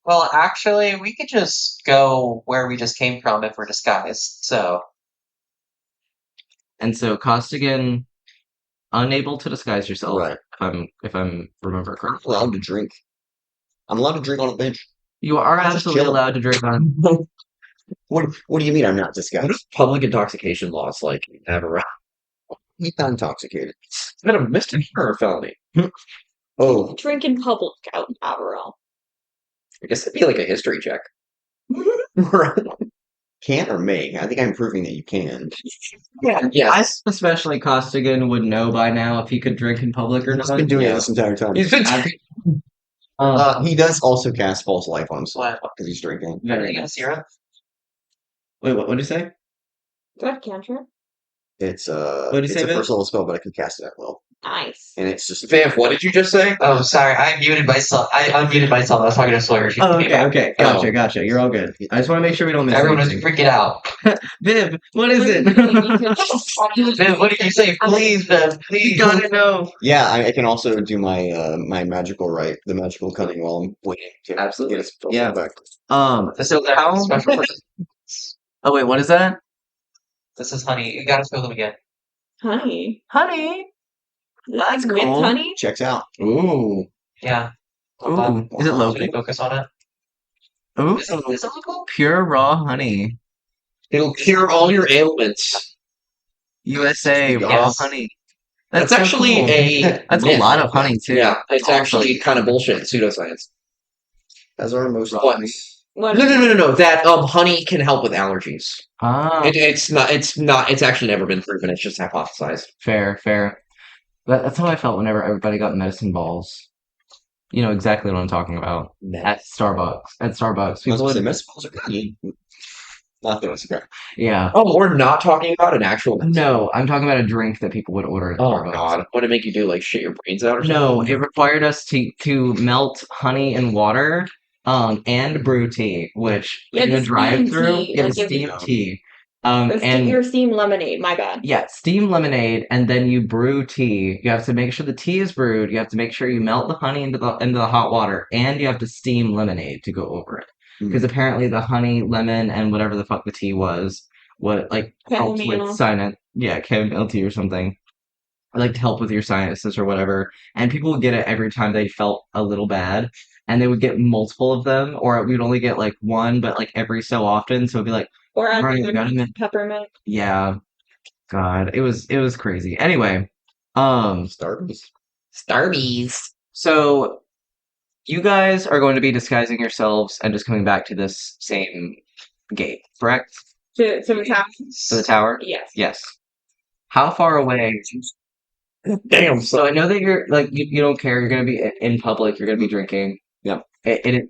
Well, actually, we could just go where we just came from if we're disguised. So And so Costigan, unable to disguise yourself, Right. if I'm remember I'm correctly. allowed to drink. I'm allowed to drink on a bench. You are Just absolutely chilling. allowed to drink on. What do you mean I'm not What disguised? is public intoxication laws like in Avarel? He's not intoxicated. Is that a misdemeanor or a felony? Oh, Drink in public out in Avarel. I guess it'd be like a history check. Right. can't or may? I think I'm proving that you can. Yeah. I Yes. especially Costigan would know by now if he could drink in public or He's not. been doing it Yeah. this entire time. He's been. He does also cast false life on himself What? because he's drinking. Are Very you gonna nice. see her? Wait, what did you say? Do I have cantrip? It's What did you say, a Viv? first level spell, but I can cast it at will, Nice. and it's just Vamp, what did you just say? Oh, sorry, I muted myself. I unmuted myself. I was talking to Sawyer. She Oh, came okay, back. okay, gotcha. You're all good. I just want to make sure we don't miss Everyone was anything. freaking out. Viv, what is it? Viv, what did you say? Please, Viv, You please. gotta know. yeah. I can also do my my magical right, the magical cunning while I'm waiting to Absolutely. get a spell Yeah. back. This is How? special person. Oh wait, what is that? This is honey. You gotta feel them again. Honey. Honey. That's With cool. honey? Checks out. Ooh. Yeah. Ooh, is it Wow. local? Should I focus on it? Ooh, Is it local? pure raw honey. It'll cure all your ailments. USA raw Yes. honey. That's so actually cool. a That's a myth. lot of honey too. Yeah, it's Awesome. actually kind of bullshit pseudoscience. As are most What? honey. What? No. That honey can help with allergies. Ah, It's not. It's actually never been proven. It's just hypothesized. fair. That's how I felt whenever everybody got medicine balls. You know exactly what I'm talking about. At Starbucks. I was People gonna say would, medicine balls are good. Not those. Okay. yeah. Oh, we're not talking about an actual. No, I'm talking about a drink that people would order at Oh Starbucks. God! What did it make you do? Like shit your brains out or something? No, it required us to melt honey in water, and brew tea, which Yeah, in the a steam drive-through, tea, get a like, if steamed you- tea. Your And steam lemonade, my bad. yeah, steam lemonade, and then you brew tea. You have to make sure the tea is brewed. You have to make sure you melt the honey into the hot water, and you have to steam lemonade to go over it. Because apparently the honey, lemon, and whatever the fuck the tea was, what like helps with Chamomile. chamomile tea or something. Like to help with your sinuses or whatever. And people would get it every time they felt a little bad, and they would get multiple of them, or we'd only get like one, but like every so often. So it'd be like, Or all right, we got him in. peppermint. Yeah, God, it was crazy. Anyway, Starbucks. Starbies. so you guys are going to be disguising yourselves and just coming back to this same gate, correct? To the town? To the tower? Yes. Yes. How far away? Damn. So I know that you're like you don't care. You're gonna be in public. You're gonna be drinking. Yep.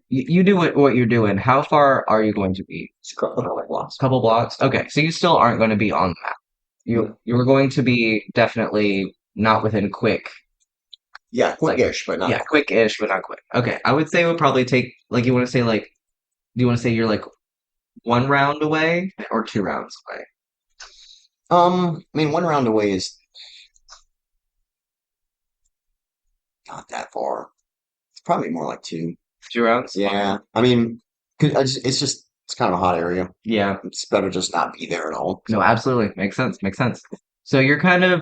You do what you're doing. How far are you going to be? It's a couple of blocks. Couple blocks. Okay, so you still aren't going to be on the map. You're going to be definitely not within quick. Yeah, quick-ish, but not. Yeah, quick-ish, but not quick. Okay, I would say it would probably take like you want to say like. Do you want to say you're like 1 round away or 2 rounds away? I mean, 1 round away is not that far. It's probably more like 2. 2 rounds? Yeah, I mean, it's kind of a hot area. Yeah. It's better just not be there at all. No, absolutely. Makes sense. So you're kind of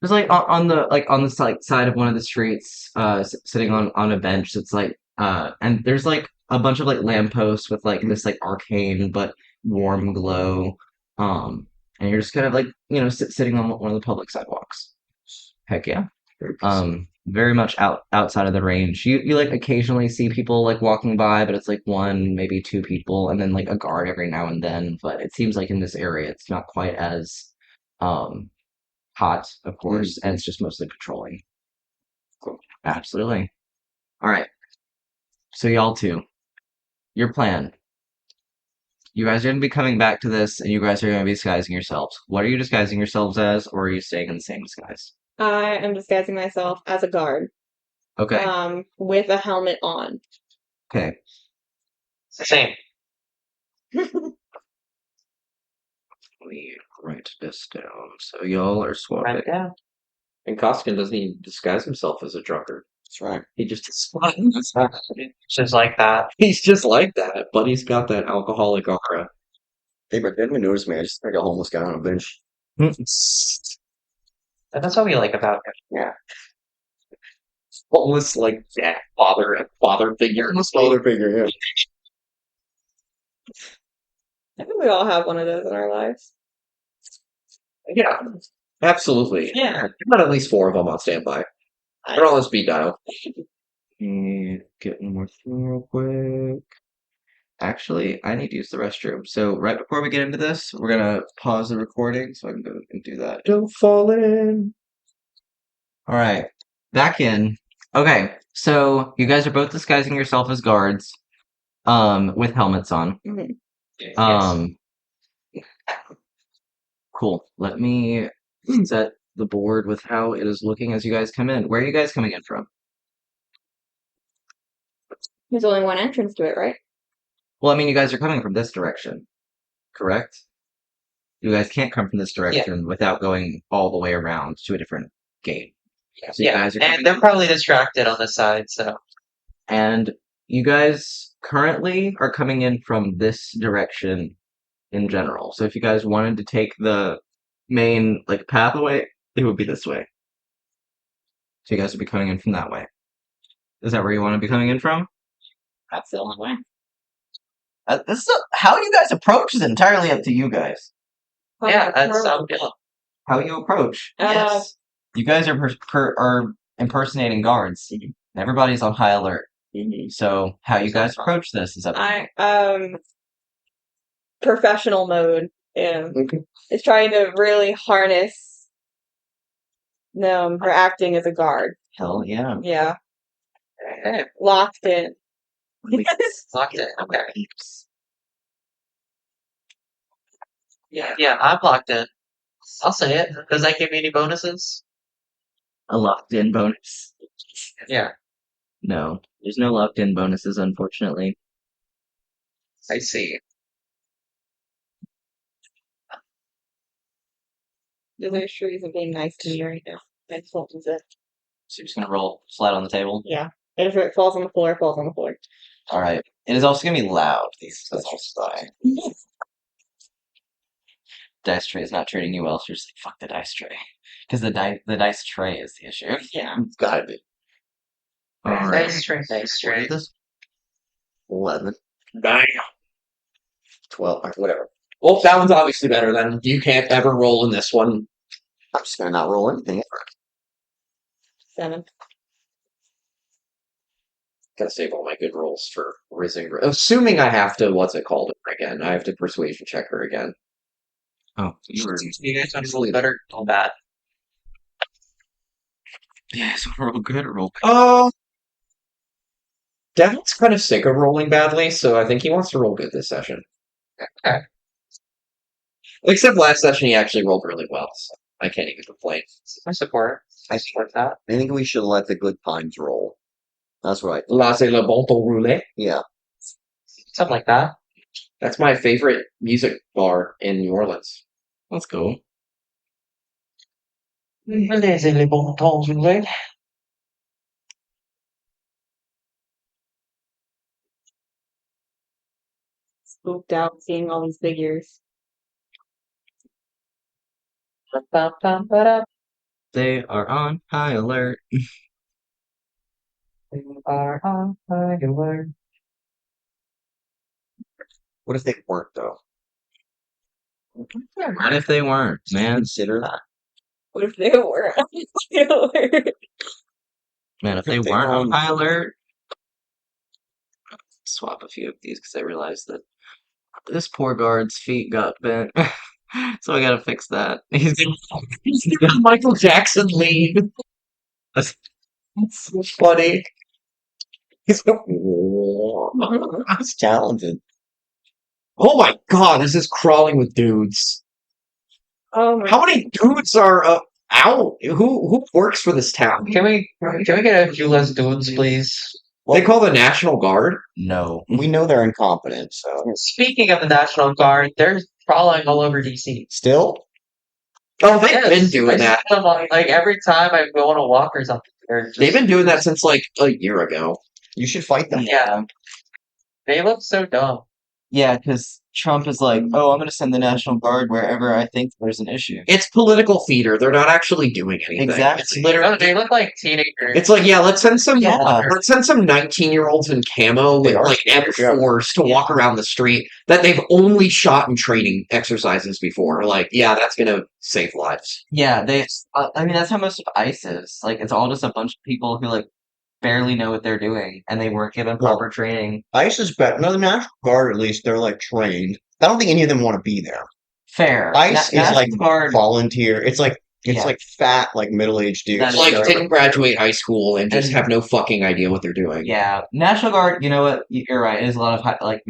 just like on the side of one of the streets, sitting on a bench that's like and there's like a bunch of like lampposts with like this like arcane but warm glow. And you're just kind of like, sitting on one of the public sidewalks. Heck yeah. Very much outside of the range. You like occasionally see people like walking by, but it's like one, maybe two people, and then like a guard every now and then. But it seems like in this area, it's not quite as hot, of course, and it's just mostly patrolling. Cool. Absolutely. All right. So y'all two, your plan. You guys are going to be coming back to this, and you guys are going to be disguising yourselves. What are you disguising yourselves as, or are you staying in the same disguise? I am disguising myself as a guard. Okay. With a helmet on. Okay. Same. Let me write this down. So y'all are Right swapping. down. And Koskinen doesn't even disguise himself as a drunkard. That's right. He just Just like that. he's just like that, but he's got that alcoholic aura. Hey, but didn't notice me? I just like a homeless guy on a bench. That's what we like about him. Yeah. Almost like that father figure. Almost father figure, yeah. I think we all have one of those in our lives. Yeah, absolutely. Yeah. Got at least 4 of them on standby. They're all on speed dial. And get one more thing real quick. Actually, I need to use the restroom. So right before we get into this, we're gonna pause the recording so I can go and do that. Don't fall in. All right, back in. Okay, so you guys are both disguising yourself as guards, with helmets on. Yes. Um, cool. Let me set the board with how it is looking as you guys come in. Where are you guys coming in from? There's only one entrance to it, right? Well, I mean, you guys are coming from this direction, correct? You guys can't come from this direction without going all the way around to a different gate. So you guys are coming And they're probably distracted on the side, so and you guys currently are coming in from this direction in general. So if you guys wanted to take the main like pathway, it would be this way. So you guys would be coming in from that way. Is that where you want to be coming in from? That's the only way. How you guys approach is entirely up to you guys. yeah, that's good. How you approach. Yes. You guys are impersonating guards. Everybody's on high alert. So how you guys approach this is up to you. Professional mode. Is trying to really harness them for acting as a guard. Hell yeah. Yeah, Okay. locked in. Locked in. Okay. Yeah, I'm locked in. I'll say it. Does that give me any bonuses? A locked in bonus. Yeah, No, there's no locked in bonuses, unfortunately. I see. Those trees are being nice to me right now. I just won't use it. So you're just gonna roll flat on the table. Yeah. And if it falls on the floor, it falls on the floor. All right. It is also gonna be loud. That's just why. Dice tray is not treating you well. So you're just like, fuck the dice tray, because the dice tray is the issue. Yeah. Gotta be. All right. Nice straight, nice What straight. is this? 11, 9. 12, whatever. Well, that one's obviously better then. You can't ever roll in this one. I'm just gonna not roll anything. 7. Gotta save all my good rolls for Rising. Assuming I have to, what's it called again? I have to persuasion check her again. Oh, you were. You guys want to roll better or bad? Yeah, so roll good or roll bad. Oh, Devil's kind of sick of rolling badly, so I think he wants to roll good this session. Okay. Except last session, he actually rolled really well, so I can't even complain. I support it. I support that. I think we should let the good times roll. That's right. Là, c'est le bon ton roulé. Yeah. Something like that. That's my favorite music bar in New Orleans. Let's go. Laissez les bons tons rouler. Spooked out seeing all these figures. Ba-ba-ba-ba-da. They are on high alert. You are on high alert. What if they weren't though? What if they weren't, man? Consider that. What if they were? Man, if they If they weren't on weren't- high alert, swap a few of these because I realized that this poor guard's feet got bent. So I gotta fix that. He's He's Michael Jackson lead. That's so funny. He's He's talented. oh my god, this is crawling with dudes. Oh my How many dudes are out? Who works for this town? Can we get a few less dudes, please? They call the National Guard. no. We know they're incompetent, so Speaking of the National Guard, they're crawling all over DC. still. Oh, they've Yes, been doing I that. see them like every time I go on a walk or something. They're just, They've been doing that since like a year ago. You should fight them. Yeah. They look so dumb. Yeah, because Trump is like, oh, I'm going to send the National Guard wherever I think there's an issue. It's political theater. They're not actually doing anything. Exactly. It's literally. Oh, they look like teenagers. It's like, yeah, let's send some Yeah. 19-year-olds in camo with They are like M4s to walk around the street that they've only shot in training exercises before. Like, yeah, that's gonna save lives. Yeah, I mean, that's how most of ICE is. Like, it's all just a bunch of people who, like, barely know what they're doing, and they weren't given Well, proper training. I suspect, no, the National Guard, at least, they're like trained. I don't think any of them want to be there. Fair. ICE is National like Guard, volunteer. It's yeah, like fat, like middle-aged that dudes. is Like, so didn't graduate high school and just And have no fucking idea what they're doing. yeah, National Guard. You know what? You're right. It is a lot of like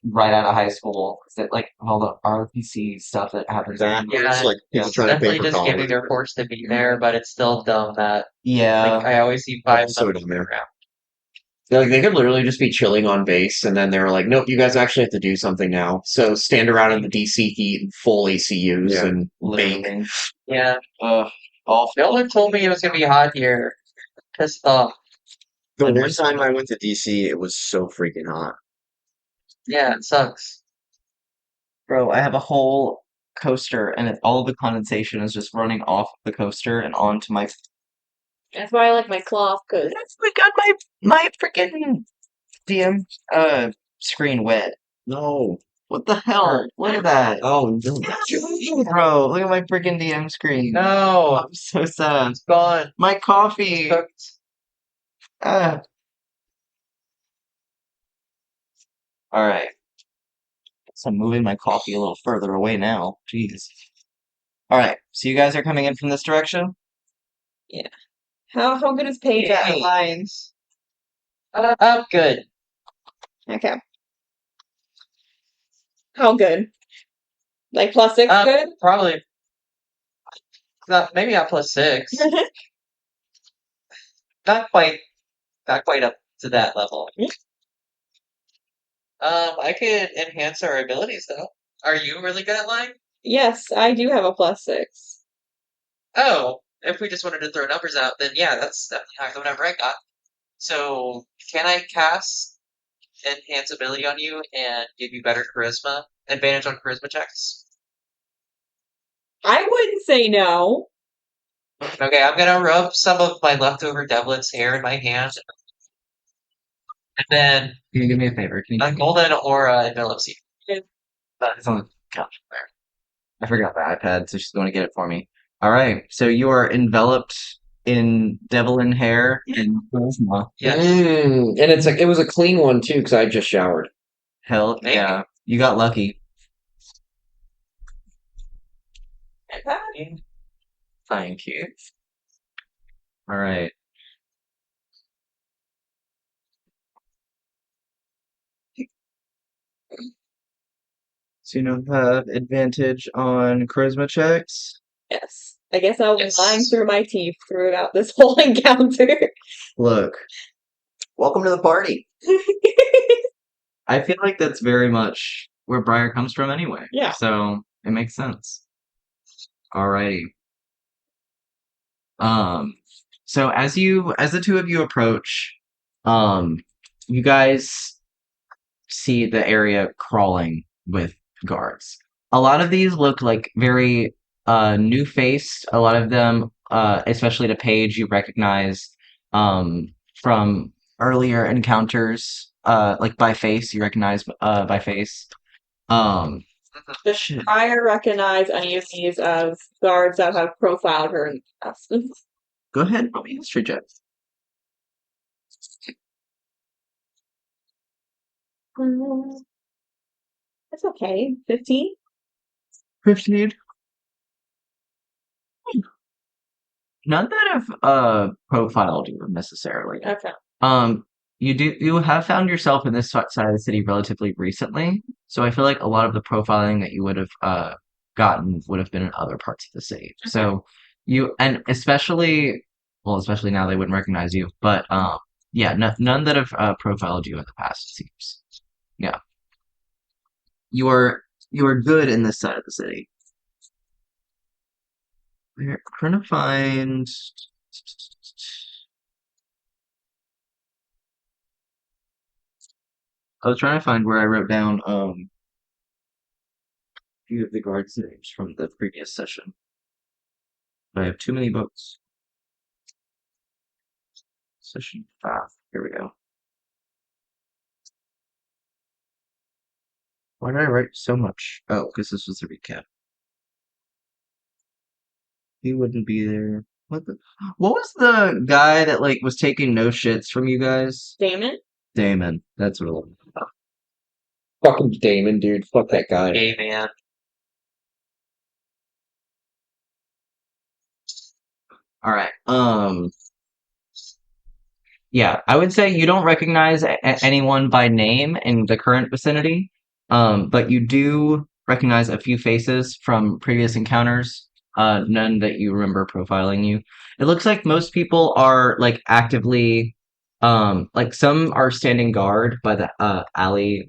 right out of high school. That like all the ROTC stuff that happens. Exactly. Yeah, It's like Yeah, people trying to pay definitely for just college. giving their force to be there, but it's still dumb that yeah. like I always see five So numbers dumb, man. around. Like, they could literally just be chilling on base, and then they were like, "Nope, you guys actually have to do something now." So stand around in the DC heat and full ACUs Yeah. and bake. Literally. Yeah. Awful. No one told me it was gonna be hot here. Pissed off. The one time I went to DC, it was so freaking hot. Yeah, it sucks. Bro, I have a whole coaster, and all of the condensation is just running off the coaster and onto my. That's why I like my cloth, because We got my freaking DM screen wet. No. What the hell? Look at that. Oh, no. Bro, look at my freaking DM screen. No, I'm so sad. it's gone. My coffee. Cooked. Ah. All right. So I'm moving my coffee a little further away now. Jeez. All right. So you guys are coming in from this direction? how good is Paige at Yay. lines? I'm good. Okay. How good? Like +6 good? Probably maybe not +6. Not quite up to that level. Yeah. I could enhance our abilities though. Are you really good at lying? Yes, I do have a +6. Oh, if we just wanted to throw numbers out, then yeah, that's definitely higher than whatever I got. So can I cast enhance ability on you and give you better charisma, advantage on charisma checks? I wouldn't say no. Okay, I'm gonna rub some of my leftover devlet's hair in my hand, and then Can you do me a favor? Can you a golden aura envelops you. It's on the couch there. I forgot the iPad, so she's going to get it for me. All right. So you are enveloped in devil hair and charisma. Yes. And it was a clean one too, because I just showered. Hell Maybe. yeah. You got lucky. Thank you. All right. So you don't have advantage on charisma checks. Yes. I guess I'll be Yes. lying through my teeth throughout this whole encounter. Look, Welcome to the party. I feel like that's very much where Briar comes from anyway. Yeah. So it makes sense. Alrighty. So as the two of you approach, you guys see the area crawling with guards. A lot of these look like very new faced. A lot of them, especially to Paige, you recognize from earlier encounters, like by face, you recognize by face. Um, Does shit. Prior recognize any of these as guards that have profiled her in the past? Go ahead, roll me a history check. That's okay. 15? 15. None that have profiled you necessarily. Okay. You have found yourself in this side of the city relatively recently, so I feel like a lot of the profiling that you would have gotten would have been in other parts of the city. So and especially now they wouldn't recognize you, but yeah, none that have profiled you in the past, it seems. Yeah. You are good in this side of the city. We're trying to find. I was trying to find where I wrote down few of the guards' names from the previous session. But I have too many books. Session 5. Here we go. Why did I write so much? Oh, because this was the recap. He wouldn't be there. What was the guy that like was taking no shits from you guys? Damon? Damon. That's what it was. Fucking Damon, dude. Fuck that guy. Gay man. All right. Yeah, I would say you don't recognize anyone by name in the current vicinity, but you do recognize a few faces from previous encounters. None that you remember profiling you. It looks like most people are like actively, like some are standing guard by the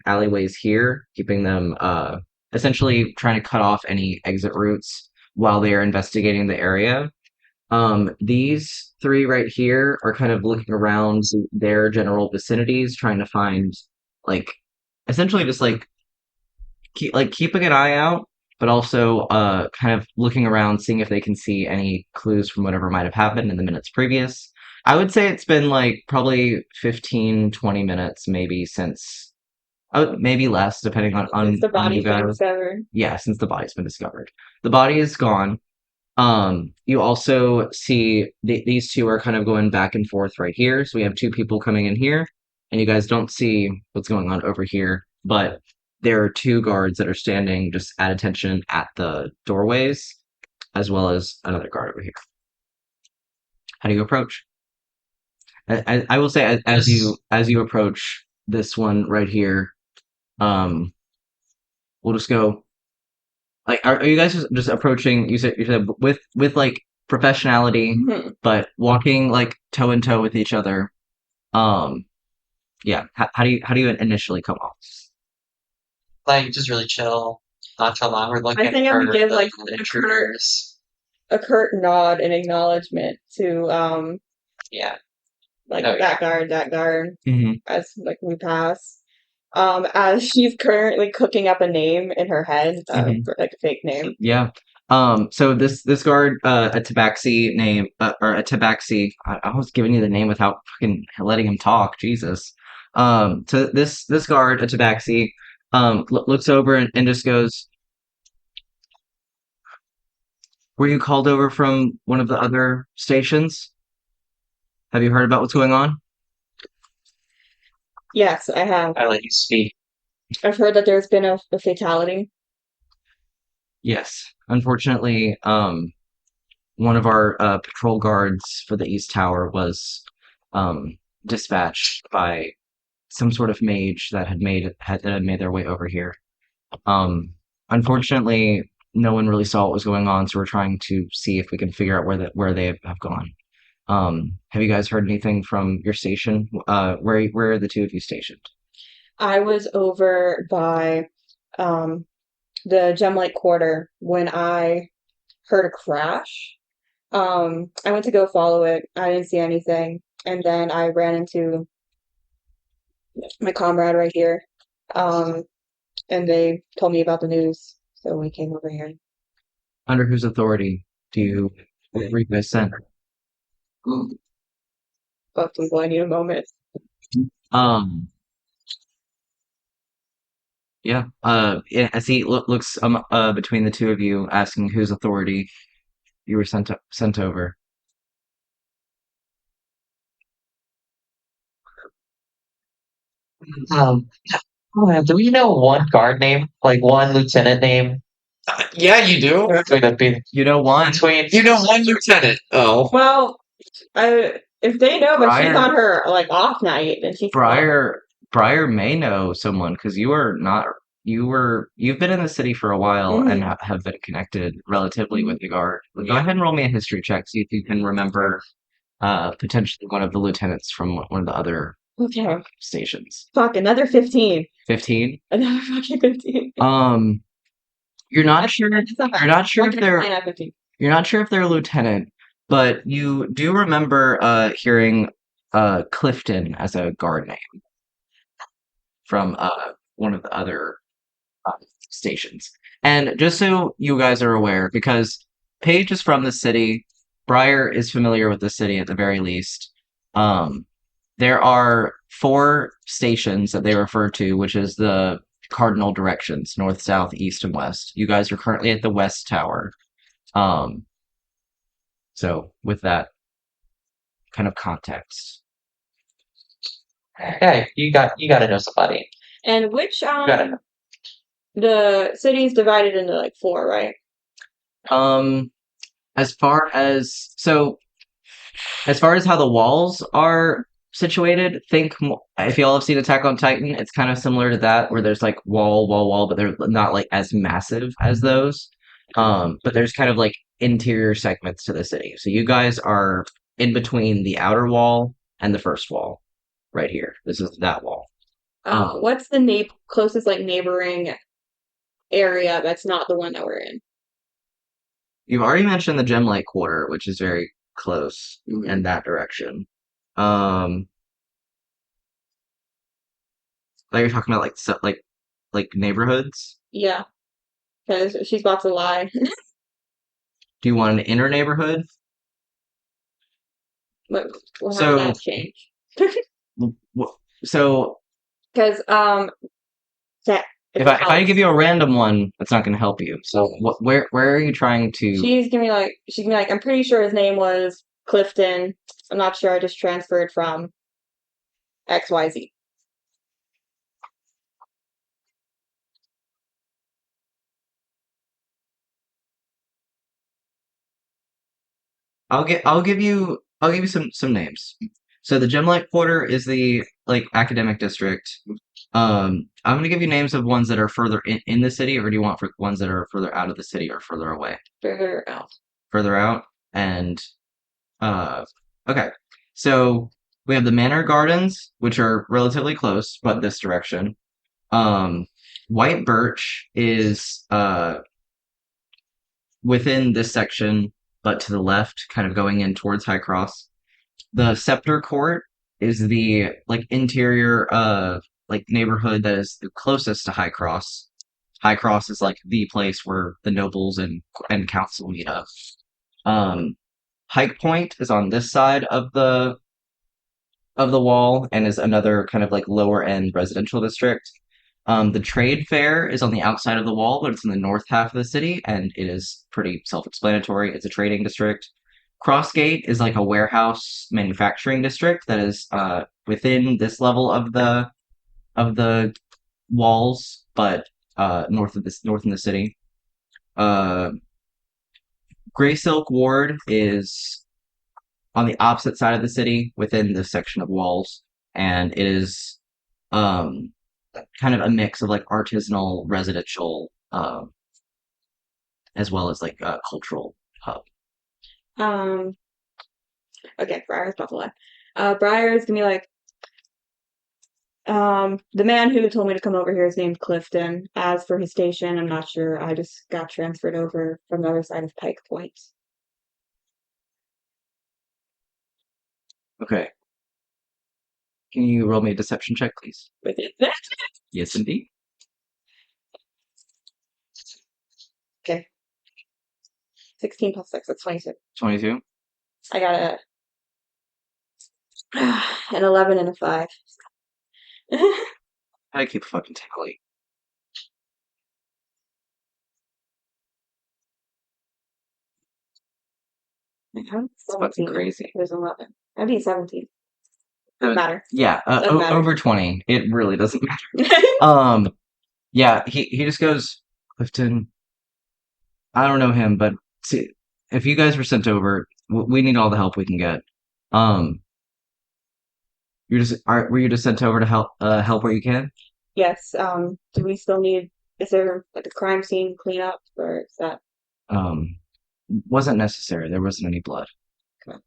alleyways here, keeping them essentially trying to cut off any exit routes while they are investigating the area. These three right here are kind of looking around their general vicinities, trying to find like essentially just keeping an eye out, but also kind of looking around, seeing if they can see any clues from whatever might have happened in the minutes previous. I would say it's been like probably 15, 20 minutes maybe since maybe less, depending Since the on you body's been guys. discovered. Yeah, since the body's been discovered. The body is gone. You also see these two are kind of going back and forth right here. So we have two people coming in here, and you guys don't see what's going on over here, but there are two guards that are standing just at attention at the doorways, as well as another guard over here. How do you approach? I will say as you approach this one right here, um, we'll just go. Like, are you guys just approaching? You said with like professionality, Mhm. but walking like toe in toe with each other. Um, yeah. How do you initially come off? Like, just really chill, nonchalant. We're I looking think I for would give like the intruders. a curt nod and acknowledgement to Yeah. like Oh, yeah. that guard Hmm. as like we pass. As she's currently cooking up a name in her head, Mhm. for, like a fake name. Yeah. So this guard, a Tabaxi name, or a Tabaxi. I was giving you the name without fucking letting him talk. Jesus. So this guard, a Tabaxi, looks over and just goes, "Were you called over from one of the other stations? Have you heard about what's going on?" Yes, I have. I let you speak. I've heard that there's been a fatality. Yes. Unfortunately, one of our patrol guards for the East Tower was um, dispatched by some sort of mage that had made their way over here. Um, Unfortunately, no one really saw what was going on, so we're trying to see if we can figure out where they have gone. Have you guys heard anything from your station? Where are the two of you stationed? I was over by um the Gemlight Quarter when I heard a crash. I went to go follow it. I didn't see anything, and then I ran into my comrade right here. Um, and they told me about the news, so we came over here. Under whose authority were you guys sent? But I'm going to need a moment. Um, yeah. Yeah, as he looks between the two of you, asking whose authority you were sent over. Um, do we know one guard name? Like one lieutenant name? Yeah, you do. Between the You know one. between You know one lieutenant. Oh. Well, if they know, but she's Briar. on her like off night, then she's Briar may know someone because you've been in the city for a while and Mhm. have been connected relatively with the guard. Go Yeah. ahead and roll me a history check, see if you can remember potentially one of the lieutenants from one of the other Okay. stations. Fuck, another 15. 15. Another fucking 15. You're not sure. That's not bad. You're not sure if One they're. out of 15. You're not sure if they're a lieutenant, but you do remember hearing Clifton as a guard name from one of the other uh, stations. And just so you guys are aware, because Paige is from the city, Briar is familiar with the city at the very least. Um, there are four stations that they refer to, which is the cardinal directions: north, south, east, and west. You guys are currently at the west tower. Um, so with that kind of context. Okay, you gotta know somebody. And which You gotta know. the city's divided into like four, right? Um, as far as so as far as how the walls are situated, if y'all have seen Attack on Titan, it's kind of similar to that, where there's like wall, but they're not like as massive as those. But there's kind of like interior segments to the city. So you guys are in between the outer wall and the first wall, right here. This is that wall. What's the closest like neighboring area that's not the one that we're in? You've already mentioned the Gem Light Quarter, which is very close in that direction. Um, like you're talking about like neighborhoods. Yeah, because she's about to lie. Do you want an inner neighborhood? What, how does So, that change? so Because that if I give you a random one, that's not going to help you. So, where are you trying to? she's gonna be like, I'm pretty sure his name was Clifton. I'm not sure. I just transferred from XYZ. I'll give you some names. So the Gemlight Quarter is the like academic district. I'm gonna give you names of ones that are further in the city, or do you want for ones that are further out of the city or further away? Figure out. Further out, and uh, okay. So we have the Manor Gardens, which are relatively close, but this direction. Um, White Birch is within this section, but to the left, kind of going in towards High Cross. The Scepter Court is the like interior like neighborhood that is the closest to High Cross. High Cross is like the place where the nobles and council meet up. Um, Hike Point is on this side of the wall and is another kind of like lower end residential district. The trade fair is on the outside of the wall, but it's in the north half of the city, and it is pretty self-explanatory. It's a trading district. Crossgate is like a warehouse manufacturing district that is within this level of the walls, but north in the city. Uh, Gray Silk Ward is on the opposite side of the city within this section of walls, and it is um, kind of a mix of like artisanal, residential, as well as like a cultural hub. Um. Okay, Briar's about to lie. Briar's gonna be like, the man who told me to come over here is named Clifton. As for his station, I'm not sure. I just got transferred over from the other side of Pike Point. Okay. Can you roll me a deception check, please? With it. Yes, indeed. Okay. 16 plus 6, that's 22. 22. I got an 11 and a 5. I keep a fucking tally. It's fucking 17. crazy. There's 11. I need 17. Doesn't matter. Yeah, Doesn't matter. over 20. It really doesn't matter. Yeah, he just goes, Clifton, I don't know him, but see, if you guys were sent over, we need all the help we can get. Um, were you just sent over to help where you can? Yes. Do we still need? Is there like a crime scene cleanup, or is that? Um, wasn't necessary. There wasn't any blood. Okay.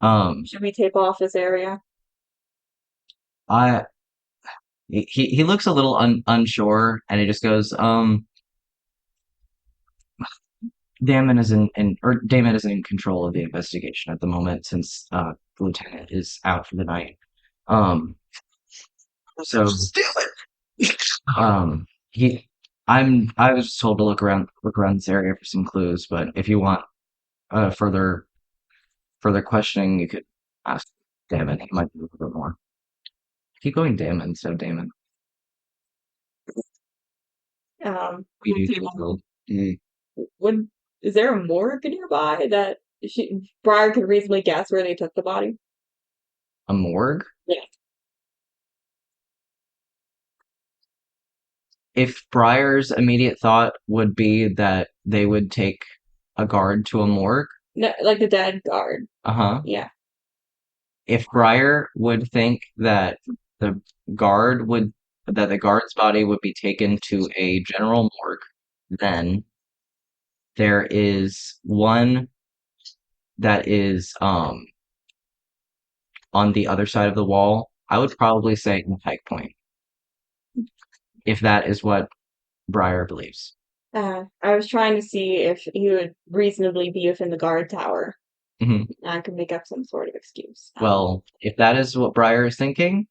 Um, Should we tape off this area? I he looks a little unsure, and he just goes, Damon is in control of the investigation at the moment since the lieutenant is out for the night. Um, so Steal it. he I was told to look around this area for some clues, but if you want further questioning, you could ask Damon. He might be a little bit more. Keep going, Damon, instead of Damon. We do think so. would is there a morgue nearby that Briar could reasonably guess where they took the body? A morgue? Yeah. If Briar's immediate thought would be that they would take a guard to a morgue, No, like the dead guard. uh-huh. Yeah. If Briar would think that the the guard's body would be taken to a general morgue, then there is one that is on the other side of the wall. I would probably say in Pike Point, if that is what Briar believes. I was trying to see if he would reasonably be within the guard tower. hmm I could make up some sort of excuse. Well, if that is what Briar is thinking,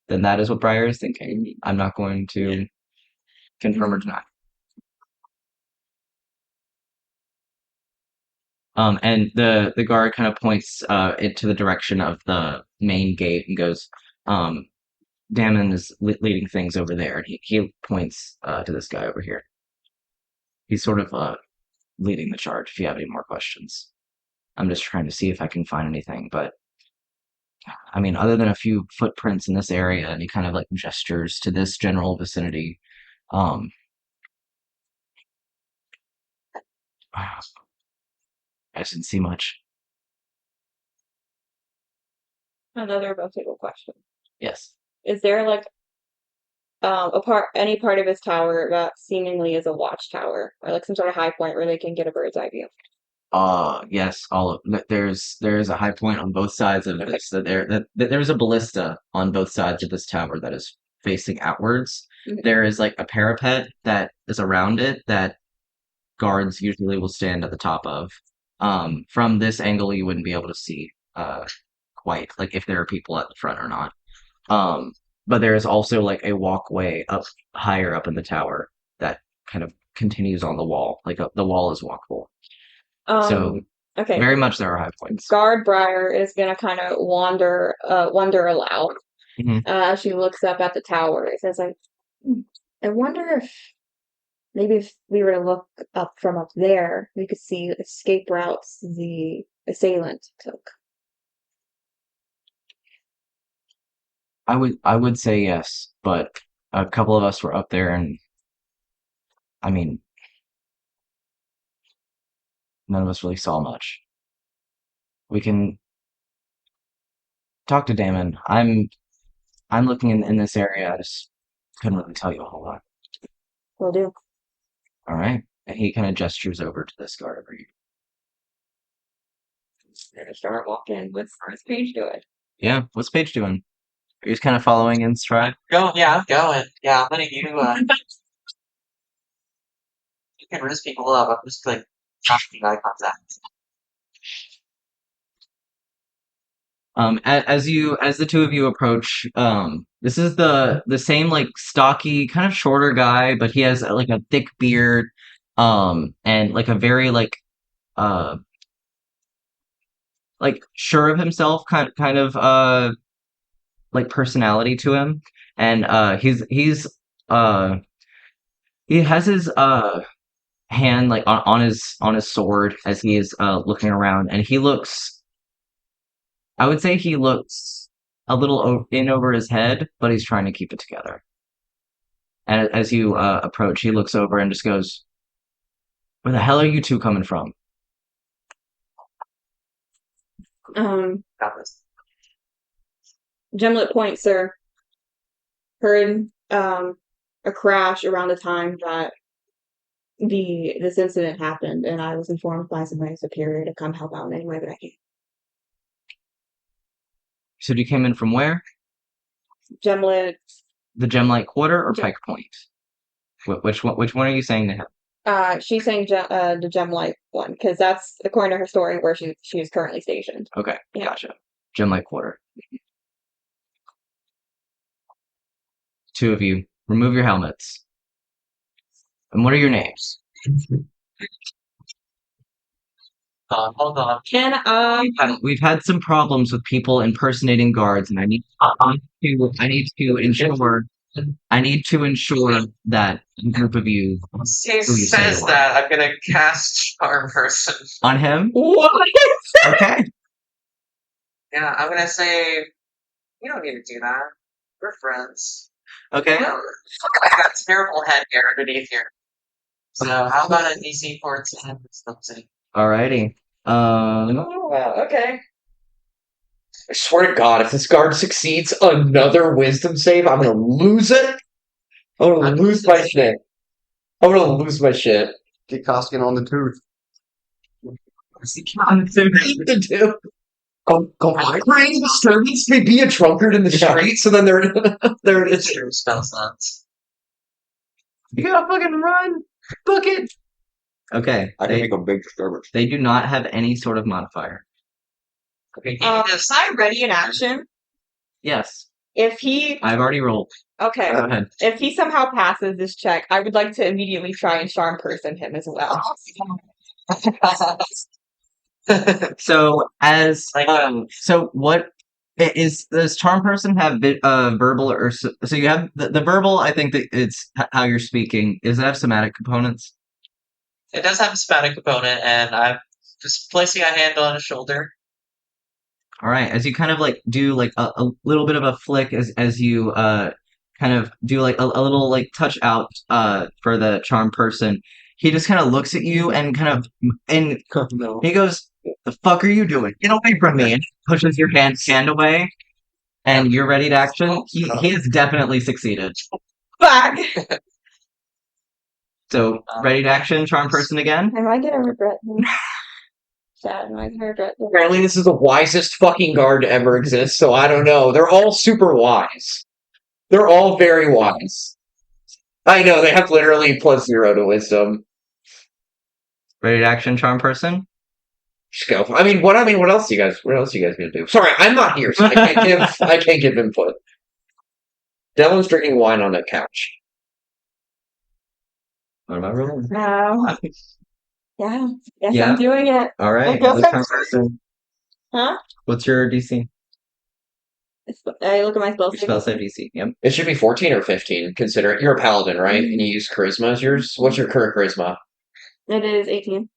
then that is what Briar is thinking. I'm not going to confirm or deny. And the guard kind of points it to the direction of the main gate and goes, Damon is leading things over there, and he points to this guy over here. He's sort of leading the charge. If you have any more questions, I'm just trying to see if I can find anything. But I mean, other than a few footprints in this area, and he kind of like gestures to this general vicinity, um, I didn't see much. Another political question. Yes. Is there like any part of his tower that seemingly is a watchtower or like some sort of high point where they can get a bird's eye view? Yes, there's a high point on both sides of this. There's a ballista on both sides of this tower that is facing outwards. Mhm. There is like a parapet that is around it that guards usually will stand at the top of. From this angle, you wouldn't be able to see quite like if there are people at the front or not. Um, but there is also like a walkway up higher up in the tower that kind of continues on the wall. Like the wall is walkable. So Okay. very much there are high points. Guard Briar is gonna kind of wonder aloud Mhm. as she looks up at the tower. It says like, I wonder if maybe if we were to look up from up there, we could see escape routes the assailant took. I would say yes, but a couple of us were up there, and I mean, none of us really saw much. We can talk to Damon. I'm looking in this area. I just couldn't really tell you a whole lot. Will do. All right, and he kind of gestures over to this guard over here. Gonna start walking. What's first page doing? Yeah, what's Paige doing? Are you just kind of following in stride? Yeah, I'm going. Yeah, I'm letting you, you can risk people up. I'm just like, not making eye contact. As the two of you approach, this is the same like stocky, kind of shorter guy, but he has like a thick beard, and like a very uh like sure of himself kind of like personality to him, and uh he has his hand like on his sword as he is looking around, and he looks, I would say he looks a little in over his head, but he's trying to keep it together. And as you approach, he looks over and just goes, "Where the hell are you two coming from?" Got this. Gemlet Point, sir. Heard a crash around the time that this incident happened, and I was informed by my superior to come help out in any way that I can. So you came in from where? Gemlet. The Gemlight Quarter or Gem- Pike Point? Which one are you saying to him? She's saying the Gemlight one because that's according to her story where she is currently stationed. Okay, Yeah. gotcha. Gemlight Quarter. Two of you, remove your helmets. And what are your names? Hold on. Can I? We've had some problems with people impersonating guards, and I need to ensure that a group of you He who you say says you are. that I'm gonna cast Charm Person. On him. What? Okay. Yeah, I'm gonna say you don't need to do that. We're friends. Okay. I got terrible headgear underneath here. So how about a DC 14 something? Alrighty. Wow, okay. I swear to God, if this guard succeeds another wisdom save, I'm gonna lose it. I'm gonna lose my shit. I'm gonna lose my shit. Get Costigan on the tooth. To do. Creating disturbance to be a drunkard in the street, so then they're there it is. True spell slots. You gotta fucking run. Book it. Okay. I can make a big disturbance. They do not have any sort of modifier. Okay, Is I ready in action? Yes. If he I've already rolled. okay, Go ahead. if he somehow passes this check, I would like to immediately try and charm person him as well. So what does charm person have verbal or so you have the verbal? I think that it's how you're speaking. Does it have somatic components? It does have a somatic component, and I'm just placing a hand on his shoulder. All right, as you kind of like do like a little bit of a flick as you kind of do like a little like touch out for the charm person. He just kind of looks at you and No. he goes, "The fuck are you doing? Get away from me!" And pushes your hand away, and you're ready to action. He has definitely succeeded. Fuck! So ready to action, charm person again. Am I gonna regret this? Dad, am I gonna regret this? Apparently, this is the wisest fucking guard to ever exist, so I don't know. They're all super wise. They're all very wise. I know, they have literally +0 to wisdom. Ready to action, charm person. Just go. What else you guys gonna do? Sorry, I'm not here, so I can't give input. Dylan's drinking wine on the couch. What am I rolling? No. Yeah. Yes, Yeah. I'm doing it. All right. Go Charm first. person. Huh? What's your DC? I look at my spell Your spell save DC. Yep. It should be 14 or 15, considering you're a paladin, right? And you use charisma as yours. What's your current charisma? It is 18.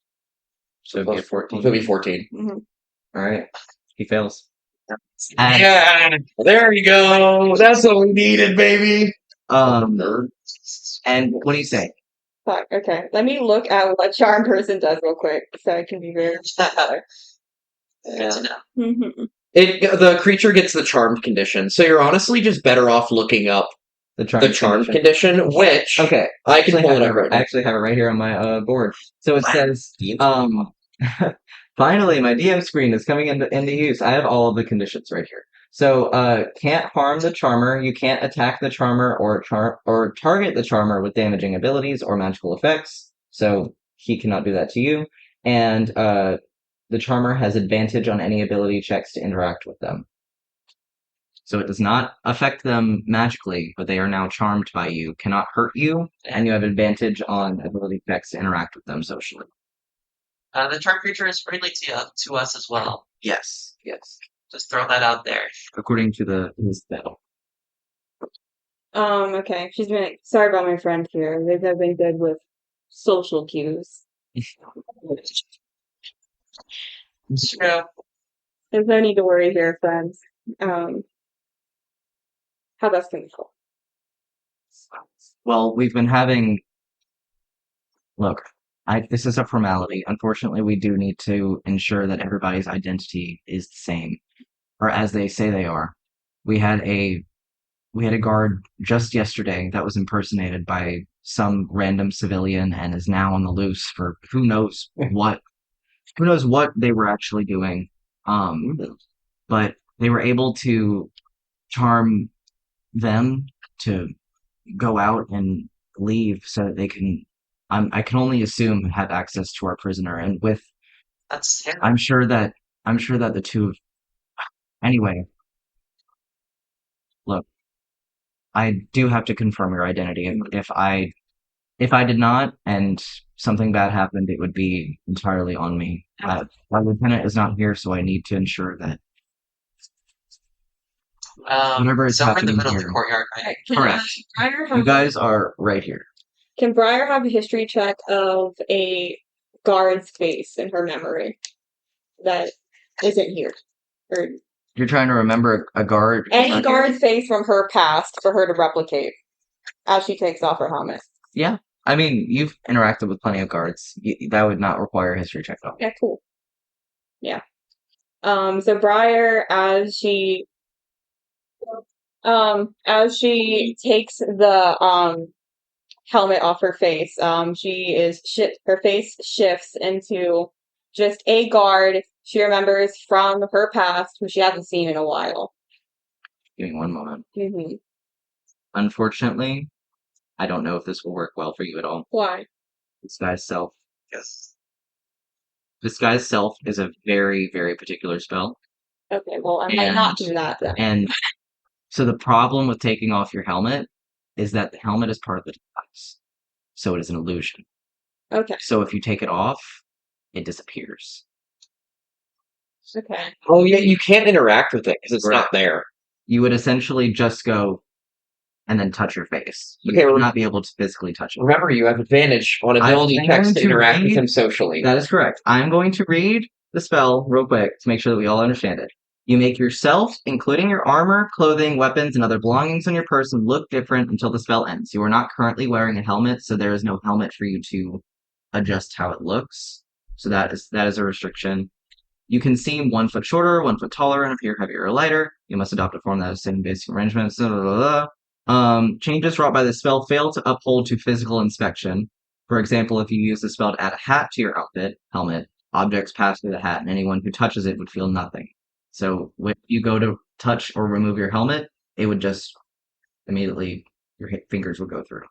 So it'd be a 14. It'll be 14. Mm-hmm. All right. He fails. Yeah, there you go. That's what we needed, baby. And what do you say? Fuck, okay. Let me look at what charm person does real quick so I can be very. Good to know. Mm-hmm. The creature gets the charmed condition, so you're honestly just better off looking up The the charmed condition, which Okay. I can pull it up I right now. actually have it right here on my board. So it says, finally, my DM screen is coming into use. I have all of the conditions right here. So, can't harm the charmer. You can't attack the charmer or target the charmer with damaging abilities or magical effects. So he cannot do that to you. And the charmer has advantage on any ability checks to interact with them. So it does not affect them magically, but they are now charmed by you, cannot hurt you, and you have advantage on ability checks to interact with them socially. The charm creature is friendly to us as well. Yes. Just throw that out there. According to his spell. Okay. She's been sorry about my friend here. They've been good with social cues. True. There's no need to worry here, friends. How that's gonna go? Well, we've been having. Look, this is a formality. Unfortunately, we do need to ensure that everybody's identity is the same, or as they say they are. We had a guard just yesterday that was impersonated by some random civilian and is now on the loose for who knows what. Who knows what they were actually doing? But they were able to charm them to go out and leave so that they can. I can only assume have access to our prisoner, and with That's terrible. I'm sure that the two of anyway. Look, I do have to confirm your identity. If I If I did not, and something bad happened, it would be entirely on me. My lieutenant is not here, so I need to ensure that whatever is So we're in the happening middle of the here. courtyard, right? Correct. Briar You have guys are right here. Can Briar have a history check of a guard's face in her memory that isn't here? Or You're trying to remember a guard. any guard's face from her past for her to replicate as she takes off her helmet. Yeah. I mean, you've interacted with plenty of guards. That would not require a history check, though. Yeah, cool. Yeah. So Briar, as she takes the helmet off her face, her face shifts into just a guard she remembers from her past, who she hasn't seen in a while. Give me one moment. Mm-hmm. Unfortunately, I don't know if this will work well for you at all. Why? Disguise self. Yes. Disguise self is a very, very particular spell. Okay, well, I might not do that then. And so the problem with taking off your helmet is that the helmet is part of the disguise. So it is an illusion. Okay, So if you take it off, it disappears. okay. Oh yeah, you can't interact with it because it's not there. You would essentially just go and then touch your face. You Okay, would not be able to physically touch it. Remember, you have advantage on ability I'm checks going to to interact with read- him socially. That is correct. I'm going to read the spell real quick to make sure that we all understand it. You make yourself, including your armor, clothing, weapons, and other belongings on your person, look different until the spell ends. You are not currently wearing a helmet, so there is no helmet for you to adjust how it looks. So that is a restriction. You can seem 1 foot shorter, 1 foot taller, and appear heavier or lighter. You must adopt a form that has the same basic arrangements. Blah, blah, blah, blah. Changes wrought by the spell fail to uphold to physical inspection. For example, if you use the spell to add a hat to your helmet, objects pass through the hat, and anyone who touches it would feel nothing. So when you go to touch or remove your helmet, it would just immediately, your fingers would go through.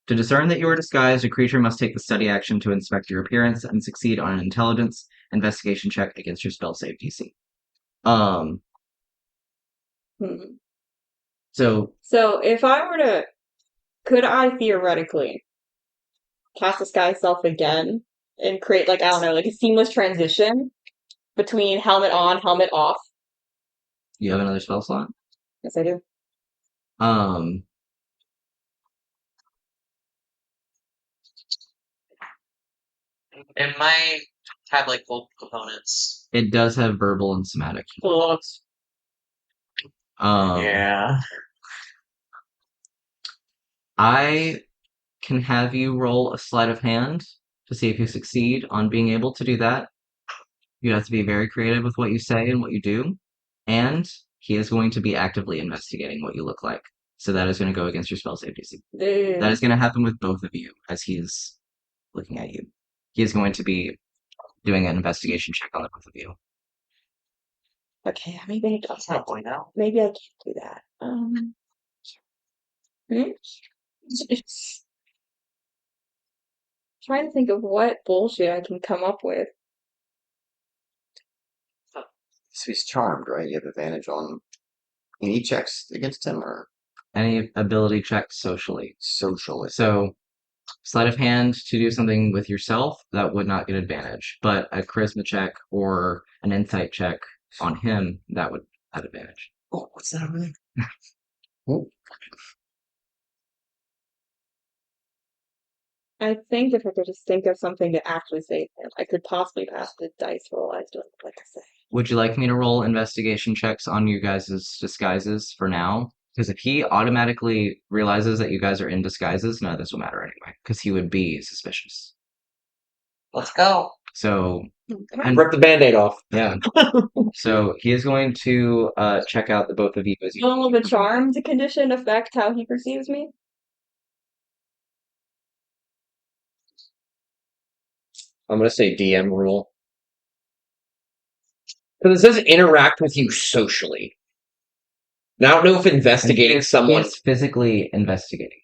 To discern that you are disguised, a creature must take the study action to inspect your appearance and succeed on an intelligence investigation check against your spell save DC. Um, Hmm. so So if I were to, could I theoretically cast Disguise Self again and create, like, I don't know, like a seamless transition between helmet on, helmet off? you have another spell slot. Yes, I do. Um, It might have like both components. it does have verbal and somatic. Cool. Yeah. I can have you roll a sleight of hand to see if you succeed on being able to do that. You have to be very creative with what you say and what you do. And he is going to be actively investigating what you look like. So that is going to go against your spell save DC. That is going to happen with both of you as he's looking at you. He is going to be doing an investigation check on the both of you. Okay, maybe That's not point out. maybe I can't do that. Hmm? Trying to think of what bullshit I can come up with. So he's charmed, right? You have advantage on any checks against him or Any ability checks socially. socially. So, sleight of hand to do something with yourself, that would not get advantage. But a charisma check or an insight check on him, that would have advantage. Oh, what's that over there? Oh, I think if I could just think of something to actually say, I could possibly pass the dice roll. I still like to say. Would you like me to roll investigation checks on you guys' disguises for now? Because if he automatically realizes that you guys are in disguises, none of this will matter anyway. Because he would be suspicious. Let's go. So, And Rip the band-aid off. yeah. So he is going to check out the both of you as you. will the charmed condition affect how he perceives me? I'm gonna say DM rule. Because it says interact with you socially. Now, I don't know if investigating He someone. is physically investigating.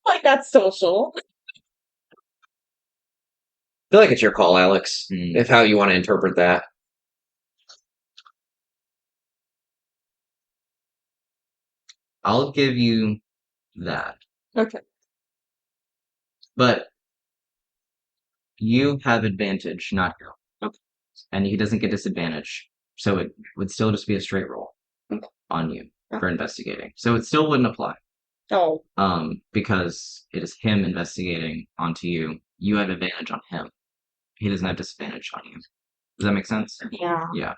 Like that's social. I feel like it's your call, Alex, Hmm. if how you want to interpret that. I'll give you that. Okay. but you have advantage, not him. Okay. And he doesn't get disadvantage. So it would still just be a straight roll Okay. on you for investigating. So it still wouldn't apply. Oh, Because it is him investigating onto you. You have advantage on him. He doesn't have disadvantage on you. Does that make sense? yeah. Yeah.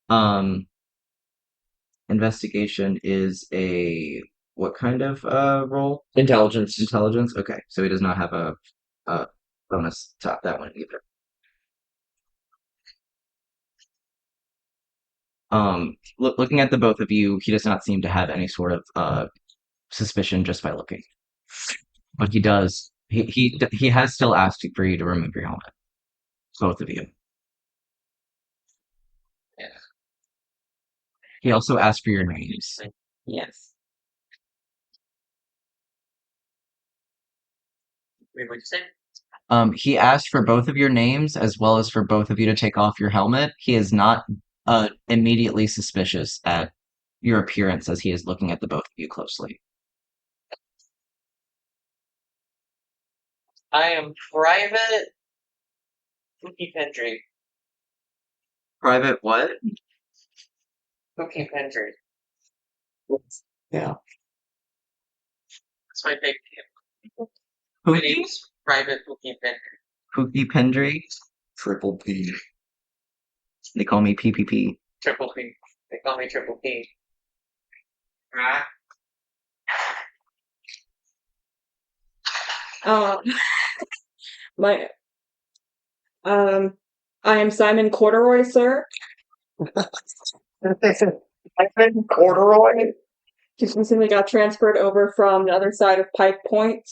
Um, investigation is a what kind of roll? Intelligence. Intelligence. Okay, so he does not have a bonus to that one either. Looking at the both of you, he does not seem to have any sort of suspicion just by looking. But he does. He has still asked for you to remove your helmet. Both of you. Yeah. He also asked for your names. Yes. Wait, what'd you say? He asked for both of your names as well as for both of you to take off your helmet. He is not immediately suspicious at your appearance as he is looking at the both of you closely. I am Private Pookie Pendry. Private what? Pookie Pendry. Yeah. That's my big name. My Pookie? name's Private Pookie Pendry. Pookie Pendry? Triple P. They call me PPP. Triple P. They call me Triple P. Ah. Um, my I am Simon Corduroy, sir. I've been corduroy. Just recently got transferred over from the other side of Pike Point.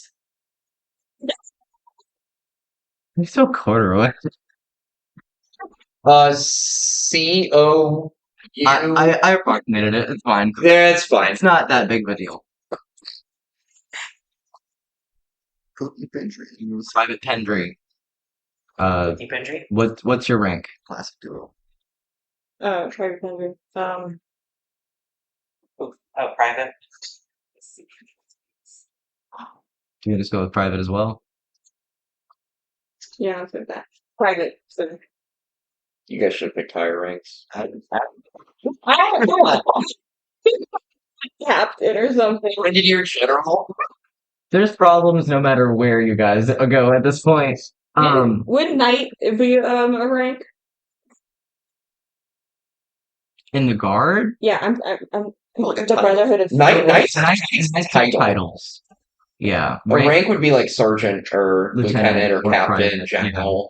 You're so corduroy. COU. I approximated it. It's fine. Yeah, it's fine. It's not that big of a deal. Cookie Pendry. Private Pendry. Pookie Pendry? What's your rank? Classic duo. Private Henry. Private. Do you just go with private as well? Yeah, let's go with that. Private. So. You guys should have picked higher ranks. I don't know. Captain or something. When did your general? There's problems no matter where you guys go at this point. Would knight be a rank? In the guard? Yeah, I'm Like a the title. Brotherhood of Knight's Nice title. titles. Yeah. A rank would be like sergeant or lieutenant or captain, private, yeah. general,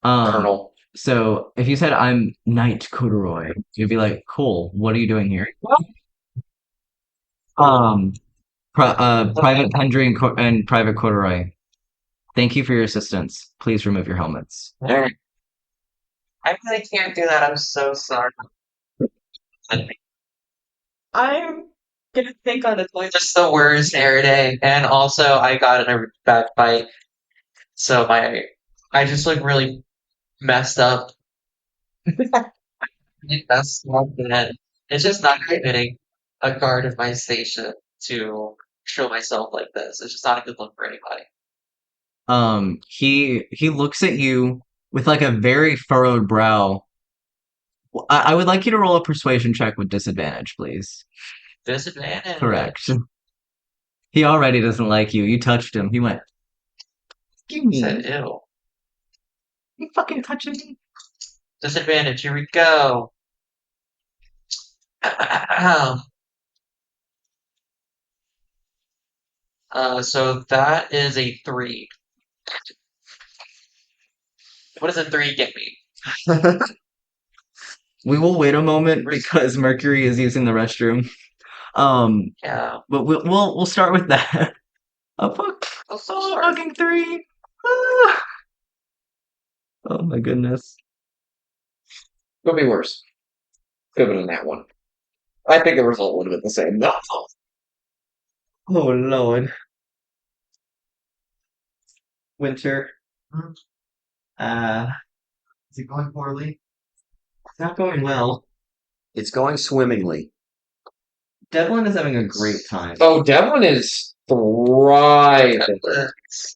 Um, colonel. So if you said I'm Knight Corduroy, you'd be like, cool, what are you doing here? Private Pendry and Private Corduroy, thank you for your assistance. Please remove your helmets. Alright. I really can't do that. I'm so sorry. I'm gonna think on the toilet. Just the worst hair day, and also I got in a bad fight, so I just look really messed up. That's not good. It's just not fitting a guard of my station to show myself like this. It's just not a good look for anybody. He looks at you with like a very furrowed brow. I would like you to roll a persuasion check with disadvantage, please. Disadvantage. Correct. He already doesn't like you. You touched him. He went, "Excuse me. Said ew. You fucking touching me?" Disadvantage. Here we go. So that is a 3. What does a 3 get me? We will wait a moment because Mercury is using the restroom. Yeah. But we'll start with that. A fuck. I'm so Oh, sorry. fucking 3. Ah. Oh my goodness. Could be worse. Could have been that one. I think the result would have been the same. No. Oh lord. Winter. Is it going poorly? It's not going well. It's going swimmingly. Devlin is having a great time. Oh, Devlin is thriving. I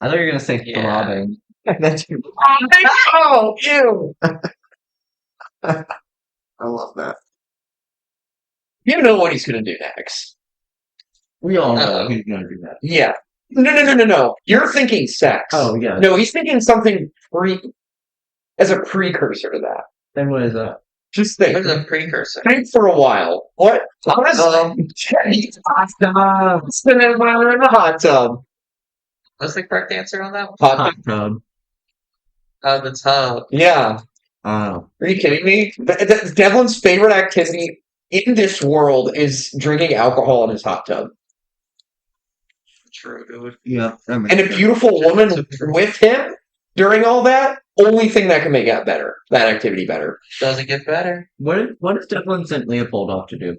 thought you were gonna say Yeah. throbbing. Oh, ew. I love that. You know what he's going to do next. We all know Uh-oh. he's gonna do that. Yeah. No. You're thinking sex. Oh yeah. No, he's thinking something as a precursor to that. Then what is that? Just think. There's a precursor. Think for a while. What? He's spinning around in the hot tub. What's the correct answer on that one? Hot Hot tub. tub. The tub. Yeah. Oh. Are you kidding me? Devlin's favorite activity in this world is drinking alcohol in his hot tub. True, dude. Yeah. And a beautiful woman with him during all that, only thing that can make that better. That activity better. Doesn't get better. What does Devlin sent Leopold off to do?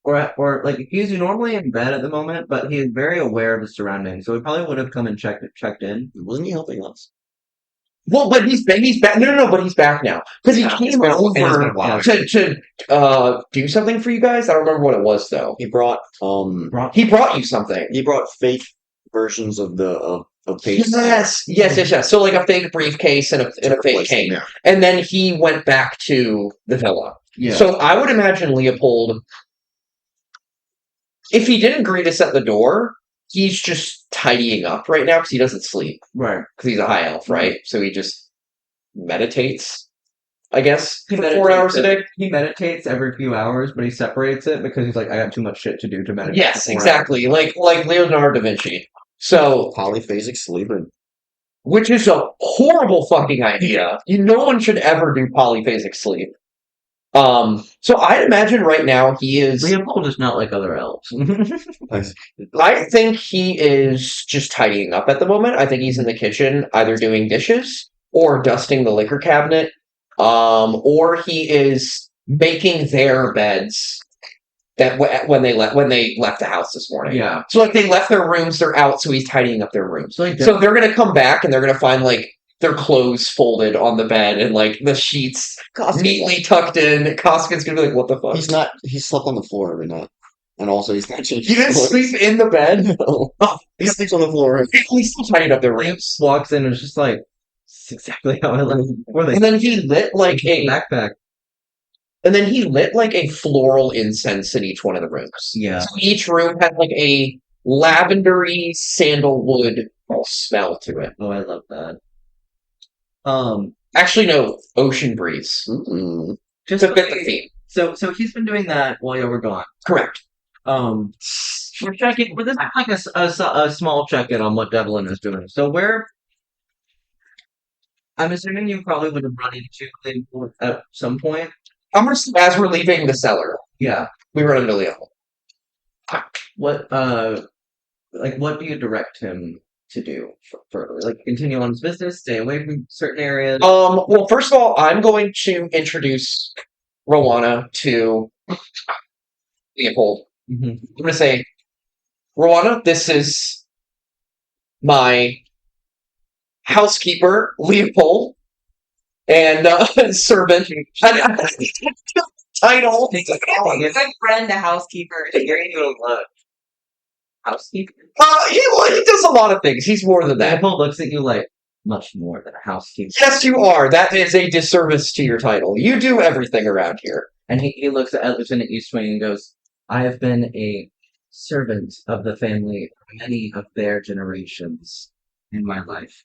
Or like he's normally in bed at the moment, but he is very aware of his surroundings, so he probably would have come and checked in. Wasn't he helping us? Well, but he's back. No, but he's back now because he Yeah, came it's been a over while. to do something for you guys. I don't remember what it was though. He brought He brought you something. he brought fake versions of the of paste. Yes. So like a fake briefcase and a fake replace them, cane, yeah. and then he went back to the villa. Yeah. So I would imagine Leopold, if he didn't greet us at the door, he's just tidying up right now because he doesn't sleep right. because he's a high elf, right? So he just meditates, I guess, He for 4 meditates hours a day. He meditates every few hours, but he separates it because he's like, I got too much shit to do to meditate. Yes, for 4 hours. exactly. Like Leonardo da Vinci. So, Polyphasic sleeping. which is a horrible fucking idea. No one should ever do polyphasic sleep. So I'd imagine right now he is. Leopold is not like other elves. I think he is just tidying up at the moment. I think he's in the kitchen, either doing dishes or dusting the liquor cabinet, or he is making their beds that when they left the house this morning. Yeah. So like they left their rooms, they're out, so he's tidying up their rooms. So, like, So they're gonna come back and they're gonna find like their clothes folded on the bed and like the sheets neatly tucked in. Koskин's gonna be like, "What the fuck?" He slept on the floor every night. And also he's not changing You didn't clothes. sleep in the bed. No. Oh, He sleeps on the floor. he still tidied up their He rooms. walks in and is just like, "This is exactly how I live." Or they And then he lit like a backpack. floral incense in each one of the rooms. Yeah. So each room had like a lavendery sandalwood smell to it. Oh, I love that. Actually, no, ocean breeze Mm-mm. Just to fit the theme. So he's been doing that while you were gone. Correct. We're checking. Well, this is like a small check-in on what Devlin is doing. So I'm assuming you probably would have run into Leopold at some point. As we're leaving the cellar, Yeah. we run into Leo. What what do you direct him to do further? Like continue on his business, stay away from certain areas. Well, first of all, I'm going to introduce Rowana to Leopold. Mhm. I'm going to say, Rowana, this is my housekeeper, Leopold, and servant. Title. My friend, the housekeeper. Housekeeper. He does a lot of things. He's more than that. Leopold looks at you like much more than a housekeeper. Yes, you are. That is a disservice to your title. You do everything around here. And he looks at Lieutenant Eastwing and goes, I have been a servant of the family for many of their generations in my life.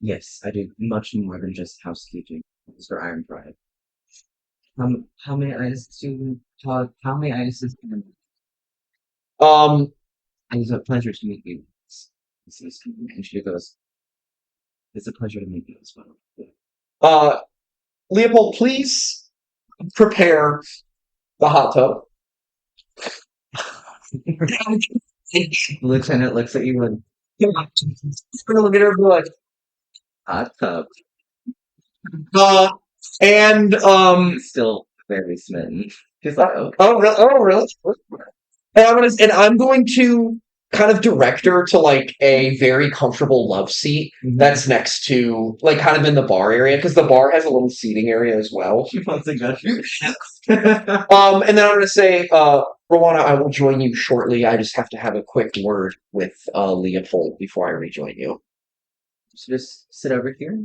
Yes, I do much more than just housekeeping, Mr. Ironpride. How many items do you talk? How many items do you It was a pleasure to meet you. And she goes, it's a pleasure to meet you as well. Leopold, please prepare the hot tub. The lieutenant looks at you and Look at her blood. hot tub. And He's still very smitten. He's like, oh, oh really? And I'm going to kind of direct her to like a very comfortable love seat that's next to like kind of in the bar area because the bar has a little seating area as well. She wants to go. And then I'm gonna say, Rowana, I will join you shortly. I just have to have a quick word with Leopold before I rejoin you. So just sit over here.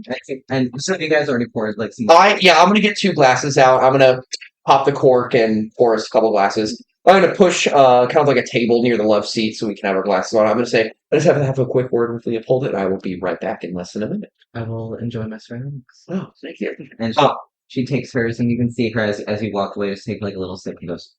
And so you guys already poured like some. I'm gonna get 2 glasses out. I'm gonna pop the cork and pour us a couple glasses. I'm gonna push kind of like a table near the love seat so we can have our glasses on. I'm gonna say, I just have to have a quick word with Leopold, and I will be right back in less than a minute. I will enjoy my surroundings. Oh, thank you. And she takes hers, and you can see her as you walk away, just take like a little sip and goes.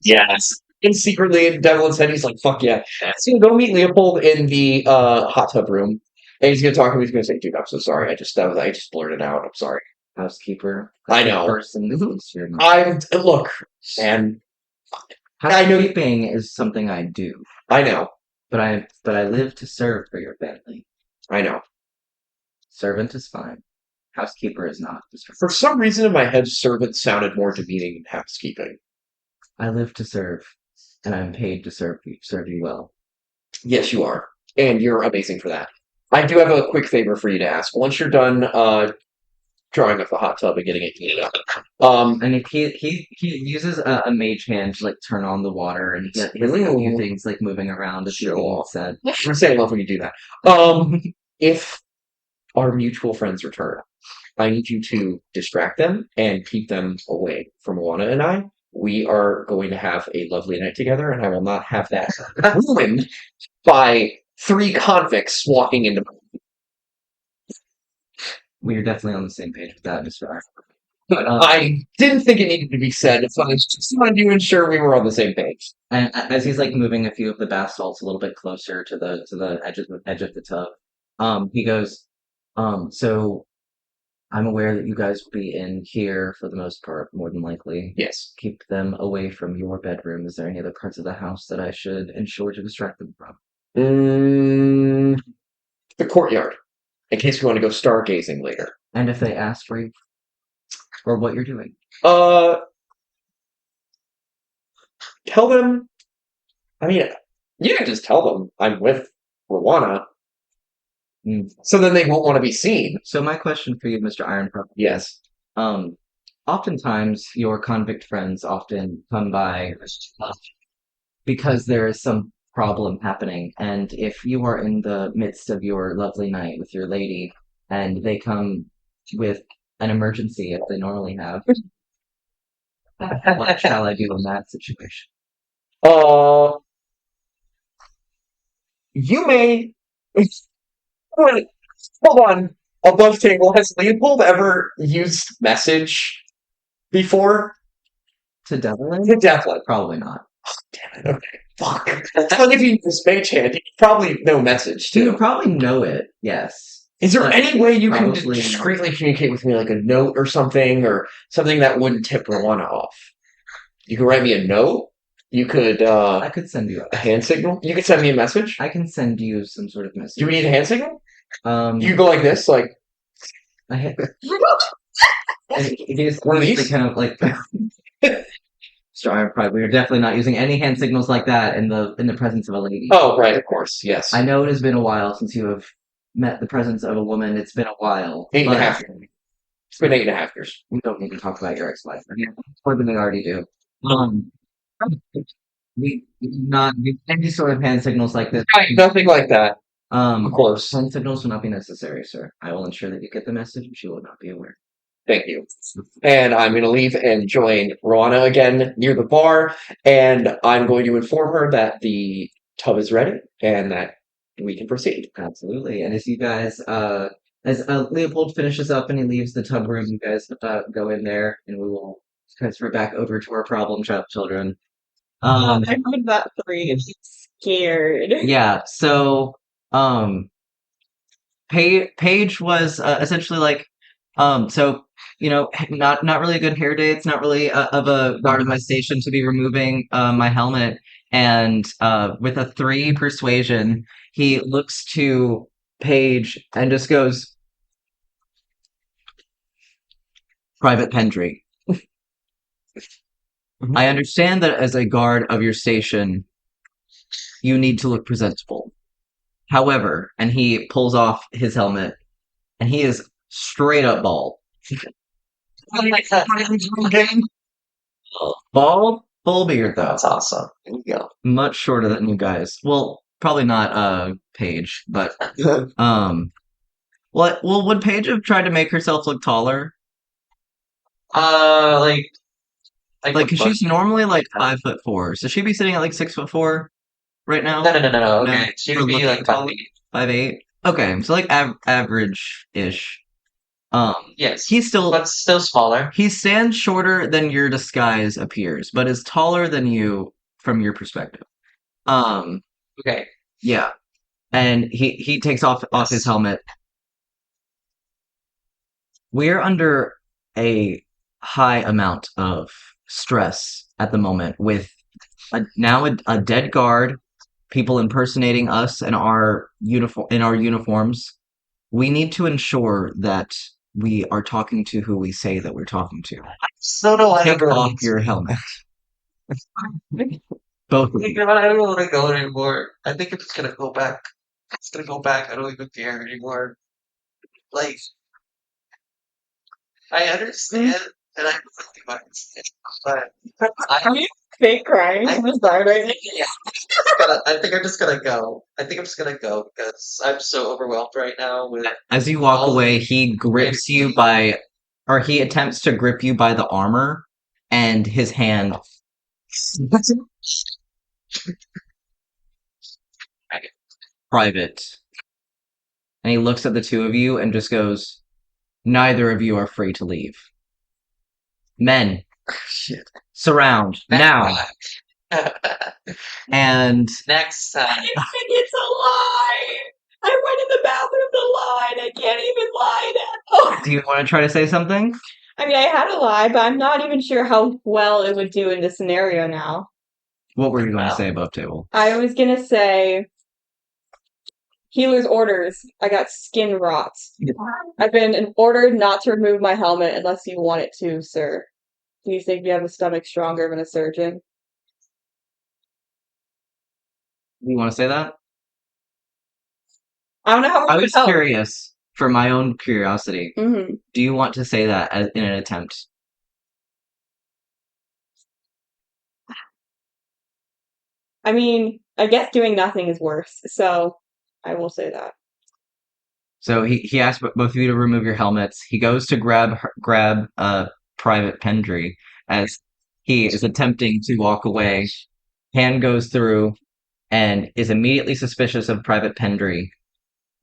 Yes. And secretly in Devlin's head, he's like, fuck yeah. So you go meet Leopold in the hot tub room. And he's gonna talk to him, he's gonna say, dude, I'm so sorry. I just blurted out. I'm sorry. Housekeeper. I know. Person that thinks you're not. Look, and I know Housekeeping is something I do, I know. but I live to serve for your family. I know. Servant is fine. Housekeeper is not. For some reason in my head, servant sounded more demeaning than housekeeping. I live to serve, and I'm paid to serve you well. Yes, you are. And you're amazing for that. I do have a quick favor for you to ask. Once you're done drawing up the hot tub and getting it cleaned up. And he uses a mage hand to like turn on the water, and he has like, a few things like moving around as you said. I'm gonna say I love when you do that. If our mutual friends return, I need you to distract them and keep them away from Moana and I. We are going to have a lovely night together, and I will not have that ruined by 3 convicts walking into. We are definitely on the same page with that, Mr. R. I didn't think it needed to be said. It's I just wanted to ensure we were on the same page. And as he's like moving a few of the bath salts a little bit closer to the edge of the tub, he goes, so I'm aware that you guys will be in here for the most part, more than likely. Yes. Keep them away from your bedroom. Is there any other parts of the house that I should ensure to distract them from? The courtyard, in case we want to go stargazing later. And if they ask for you, or what you're doing, tell them. I mean, you can just tell them I'm with Rowana. So then they won't want to be seen. So my question for you, Mr. Ironheart. Yes. Oftentimes your convict friends often come by because there is some problem happening, and if you are in the midst of your lovely night with your lady, and they come with an emergency as they normally have, what shall I do in that situation? You may. Wait, hold on. Above table, has Leopold ever used message before? To Devlin? To Devlin. Probably not. Oh, damn it. Okay. Fuck. Well, if you use mage hand, you probably know message You too. would probably know it, yes. Is there But any way you can probably not. discreetly communicate with me, like a note or something that wouldn't tip Rowana off? You could write me a note. You could I could send you a hand signal. You could send me a message. I can send you some sort of message. Do we need a hand signal? Um, You go like this, like I hit. He's one of these. kind of like. Sorry, we are definitely not using any hand signals like that in the presence of a lady. Oh, right, of course, yes. I know it has been a while since you have met the presence of a woman. It's been a while. 8.5 years. It's been 8.5 years. We don't need to talk about your ex-wife. More than we already do. We not use any sort of hand signals like this. Right, nothing like that. Of course. Hand signals will not be necessary, sir. I will ensure that you get the message, but you will not be aware. Thank you. And I'm going to leave and join Rowana again near the bar, and I'm going to inform her that the tub is ready and that we can proceed. Absolutely. And as you guys, as Leopold finishes up and he leaves the tub room, you guys go in there, and we will transfer back over to our problem child children. I heard that 3. I'm scared. Yeah. So, Paige was essentially like, so not really a good hair day. It's not really of a guard of my station to be removing my helmet. And with a 3 persuasion, he looks to Paige and just goes, "Private Pendry." I understand that as a guard of your station, you need to look presentable. However, and he pulls off his helmet, and he is straight up bald. Bald, full beard though. That's awesome. There you go. Much shorter than you guys. Well, probably not Paige, but would Paige have tried to make herself look taller? Like Like, cause she's normally like 5'4", so she'd be sitting at like 6'4" right now. no. No, Okay, she for would be looking like taller? 5'8". Okay, so like average-ish. yes, He's still but still smaller. he stands shorter than your disguise appears, but is taller than you from your perspective. Um, Okay, yeah, and he takes off his yes. helmet. We're under a high amount of stress at the moment with a dead guard, people impersonating us and our uniforms. We need to ensure that we are talking to who we say that we're talking to. Still don't want to Take go. off your helmet, both of You you. know what? I don't want to go anymore. I think I'm just gonna go back. I'm just gonna go back. I don't even care anymore. Like I understand, and I really do understand, but Are you fake crying I from the side right now? yeah, I think I'm just gonna go. I think I'm just gonna go because I'm so overwhelmed right now with As you walk all away, the he grips you by, or he attempts to grip you by the armor, and his hand private. And he looks at the two of you and just goes, "Neither of you are free to leave. Men, Shit. surround now." And Next time. I think it's a lie. I went in the bathroom to lie, and I can't even lie now. do you want to try to say something? I mean, I had a lie, but I'm not even sure how well it would do in this scenario now. What were you going to Wow. say above table? I was gonna say healer's orders. I got skin rot. I've been ordered not to remove my helmet unless you want it to, sir. Do you think you have a stomach stronger than a surgeon? Do you want to say that? I don't know how I much it was would help. curious, for my own curiosity. Mm-hmm. Do you want to say that in an attempt? I mean, I guess doing nothing is worse, so I will say that. So he asks both of you to remove your helmets. He goes to grab Private Pendry as he is attempting to walk away. Hand goes through and is immediately suspicious of Private Pendry.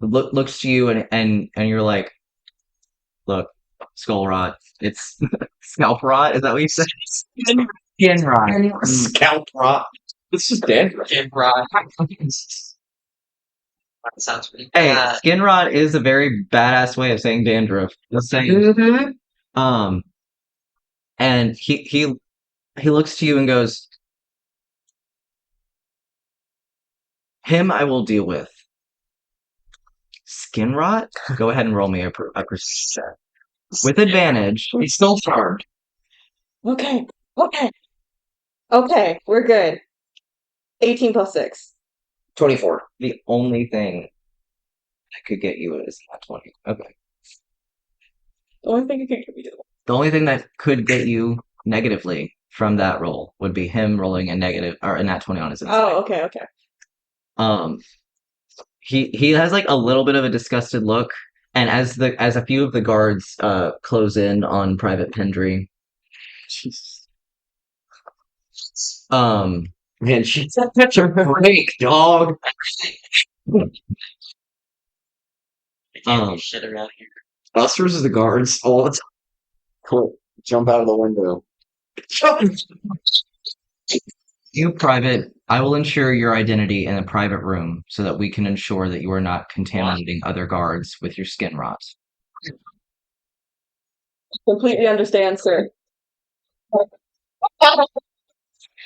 Looks to you and you're like, "Look, skull rot. It's scalp rot. Is that what you said? Skin rot. Scalp rot. This is dandruff. Jim Rock. That sounds pretty Hey, bad. skin rot is a very badass way of saying dandruff. Just saying. Mm-hmm. And he looks to you and goes, "Him, I will deal with. Skin rot? Go ahead and roll me a perception check with advantage." He's still charmed. Okay. Okay, we're good. 18 plus 6. 24. The only thing that could get you is not 20. Okay. The only thing you can give me to The only thing that could get you negatively from that roll would be him rolling a negative or a nat 20 on his insight. Oh, okay. Um, he has like a little bit of a disgusted look, and as a few of the guards close in on Private Pendry, Man, she's such a break, dog. I can't Um, do shit around here. Us versus the guards all the Cool. Jump out of the window. time. you private, I will ensure your identity in a private room so that we can ensure that you are not contaminating other guards with your skin rot. Completely understand, sir.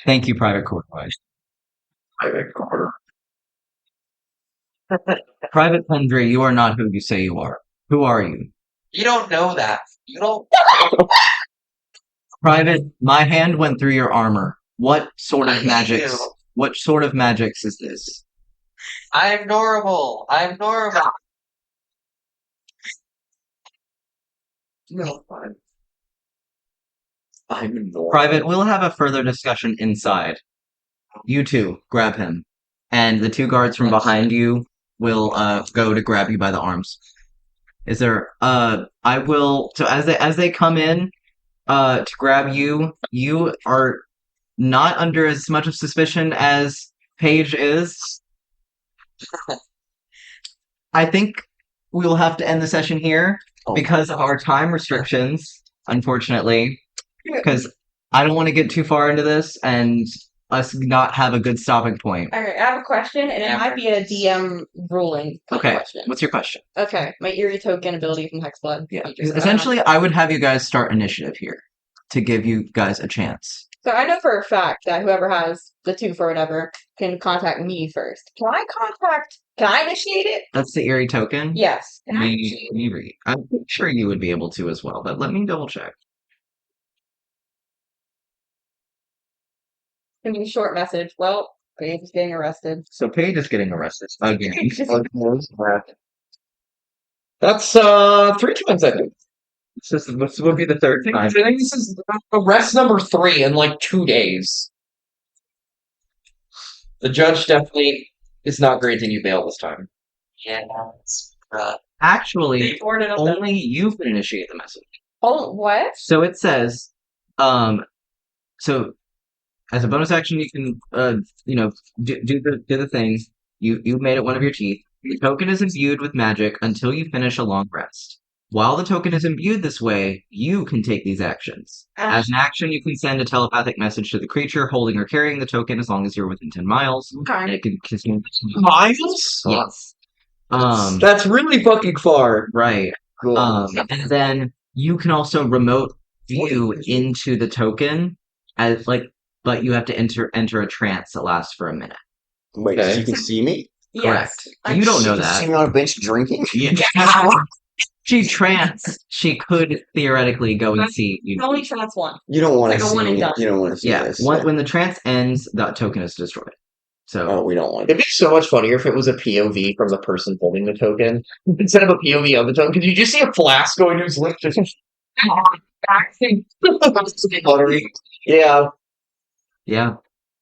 Thank you, Private Corduroy. Private Pendry, you are not who you say you are. Who are you? You don't know that. You don't. Private, my hand went through your armor. What sort of Thank magics? you. What sort of magics is this? I'm normal. I'm normal. No, I'm normal. Private, we'll have a further discussion inside. You two, grab him. And the two guards from behind you will go to grab you by the arms. Is there I will so as they come in to grab you, you are not under as much of suspicion as Paige is. I think we will have to end the session here because of our time restrictions, unfortunately. Because I don't want to get too far into this and us not have a good stopping point. All right, I have a question, and it might be a DM ruling Okay, question. what's your question? Okay, my eerie token ability from Hexblood. Yeah, features. essentially, I would have you guys start initiative here to give you guys a chance. So I know for a fact that whoever has the two for whatever can contact me first. Can I initiate it? That's the eerie token. Yes. Can I Me, initiate it? me read. I'm sure you would be able to as well, but let me double check. Can be a short message. Well, Paige is getting arrested. So Paige is getting arrested again. That's 3 times, I think. This will be the third I time. think this is arrest number 3 in like 2 days. The judge definitely is not granting you bail this time. Yeah, it's rough. Actually, Forwarded up only you can initiate the message. Oh, what? So it says, so as a bonus action, you can, do the thing. You made it one of your teeth. The token is imbued with magic until you finish a long rest. While the token is imbued this way, you can take these actions. As an action, you can send a telepathic message to the creature holding or carrying the token as long as you're within 10 miles. And Okay. it can consume. Miles? Yes. That's really fucking far. Right. Cool. And then you can also remote view into the token as but you have to enter a trance that lasts for a minute. Wait, so Okay. you can see me? Yes. Correct. You don't She know can see that. me on a bench drinking? Yeah. She trance. She could theoretically go and see you. Only trans one. You don't want Like to a one see and me. done. You don't want to see Yeah. this. When the trance ends, that token is destroyed. So Oh, we don't want It'd be so much funnier if it was a POV from the person holding the token instead of a POV of the token. Because you just see a flask going to his lip, just buttery. Yeah. yeah.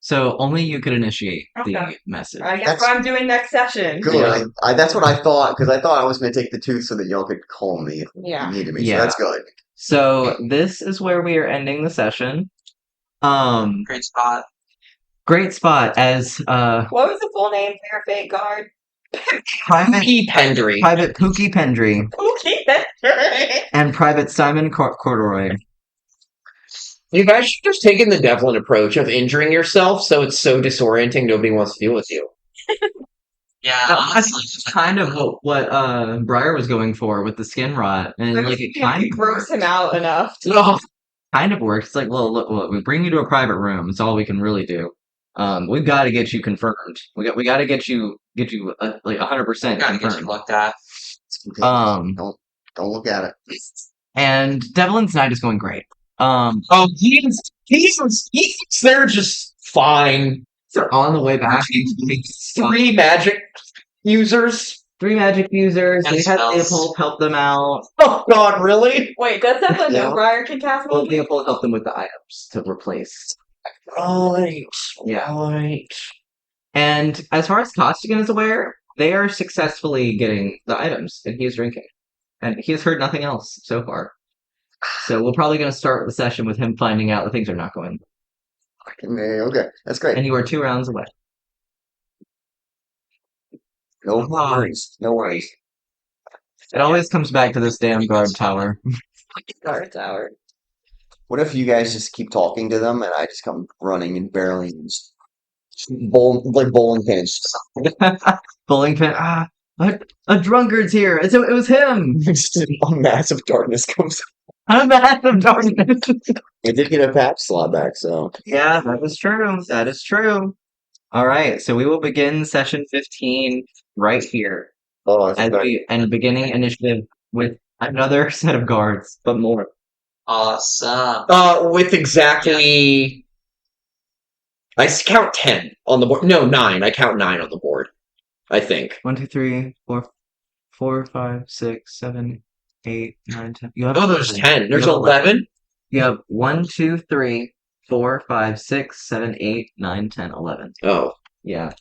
So only you could initiate the Okay. message. I guess That's- what I'm doing next session. Good. Yeah. That's what I thought, because I thought I was going to take the tooth so that y'all could call me if Yeah. you needed me. Yeah. So that's good. So this is where we are ending the session. Great spot. Great spot as What was the full name for your fake guard? Private Pendry. Pookie Pendry Okay. and Private Simon Corduroy. You guys should just taken the Devlin approach of injuring yourself so it's so disorienting nobody wants to deal with you. Yeah, That's honestly. kind of what Briar was going for with the skin rot, and like it kind of gross him out enough. No. kind of works. It's like, well, look, we bring you to a private room. It's all we can really do. We've got to get you confirmed. We got to get you like 100% Gotta get you confirmed. looked at. Okay. Um, Don't look at it. and Devlin's night is going great. Oh, he's there just fine. They're on the way back. 3 magic users. 3 magic users. And They had spells. Leopold help them out. Oh god, really? Wait, does that mean Yeah. no Briar can cast Well, magic? Leopold helped them with the items to replace. Right. Yeah. Right. And as far as Costigan is aware, they are successfully getting the items, and he is drinking. And he has heard nothing else so far. So we're probably going to start the session with him finding out that things are not going. Okay, that's great. And you are 2 rounds away. No worries. No worries. It always comes back to this damn guard tower. Guard tower. What if you guys just keep talking to them and I just come running and barreling and just bowling pins? Bowling pin. A drunkard's here. It was him. Just a massive darkness comes. A massive darkness. I did get a patch slot back, so Yeah, that is true. That is true. All right, so we will begin session 15 right here I as forgot. we and beginning initiative with another set of guards, but more. Awesome. With exactly, count 10 on the board. No, 9. I count 9 on the board. I think. 1, 2, 3, 4, 4, 5, 6, 7, 8, 9, 10. You have Oh, there's 11. 10. There's You have 11. You have 1, 2, 3, 4, 5, 6, 7, 8, 9, 10, 11. Oh, Yeah.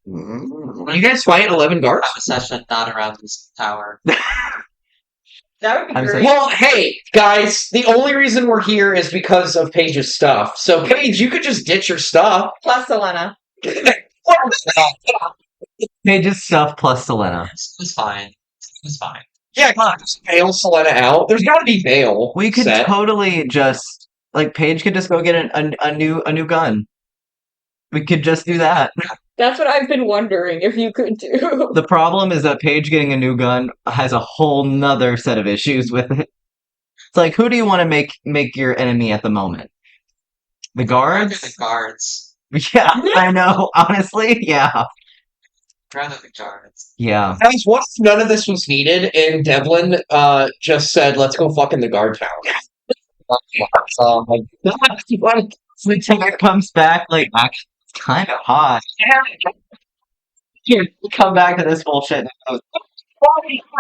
you guys fight 11 guards? Have a session not around this tower. That would be I'm great. Well, hey, guys, the only reason we're here is because of Paige's stuff. So, Paige, you could just ditch your stuff. Plus Selena. Page's stuff plus Selena. It's fine. It's fine. Yeah, come on, just bail Selena out. There's got to be bail. We could set. totally just like Paige could just go get a new gun. We could just do that. That's what I've been wondering if you could do. The problem is that Paige getting a new gun has a whole nother set of issues with it. It's like, who do you want to make your enemy at the moment? The Rather guards? the guards. Yeah, I know. Honestly, yeah. Rather the guards. Yeah. Guys, what if none of this was needed and Devlin just said, let's go fuck in the guard tower? Oh my god. It comes back like, actually, it's kind of hot. Here, come back to this bullshit. And it goes,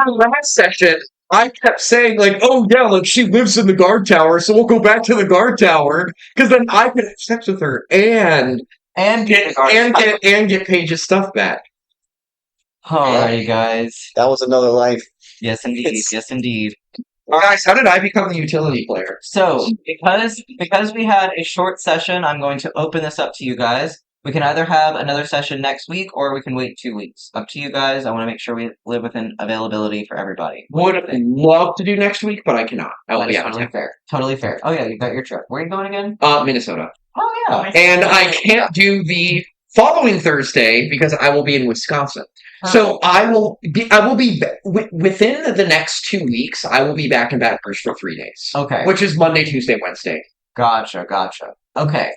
Last session, I kept saying, like, oh yeah, like she lives in the guard tower, so we'll go back to the guard tower, because then I could have sex with her and get Paige's stuff back. Alrighty, guys. That was another life. Yes, indeed. It's- Yes, indeed. Guys, how did I become the utility player? So, because we had a short session, I'm going to open this up to you guys. We can either have another session next week, or we can wait 2 weeks. Up to you guys. I want to make sure we live within availability for everybody. Would love to do next week, but I cannot. I'll That be is out of totally town. fair. Totally fair. Oh yeah, you got your trip. Where are you going again? Minnesota. Oh yeah. And I can't do the following Thursday because I will be in Wisconsin. So I will be within the next 2 weeks. I will be back in Baton Rouge for 3 days, Okay. which is Monday, Tuesday, Wednesday. Gotcha. Okay.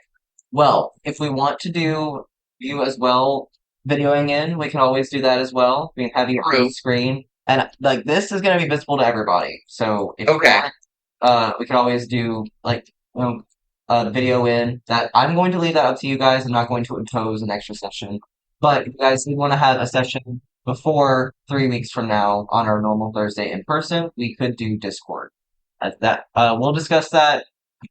Well, if we want to do you as well videoing in, we can always do that as well. We can have you on True. the screen. And like this is gonna be visible to everybody. So if you Okay. want, we can always do like video in that. I'm going to leave that up to you guys. I'm not going to impose an extra session. But if you guys want to have a session before 3 weeks from now on our normal Thursday in person, we could do Discord. We'll discuss that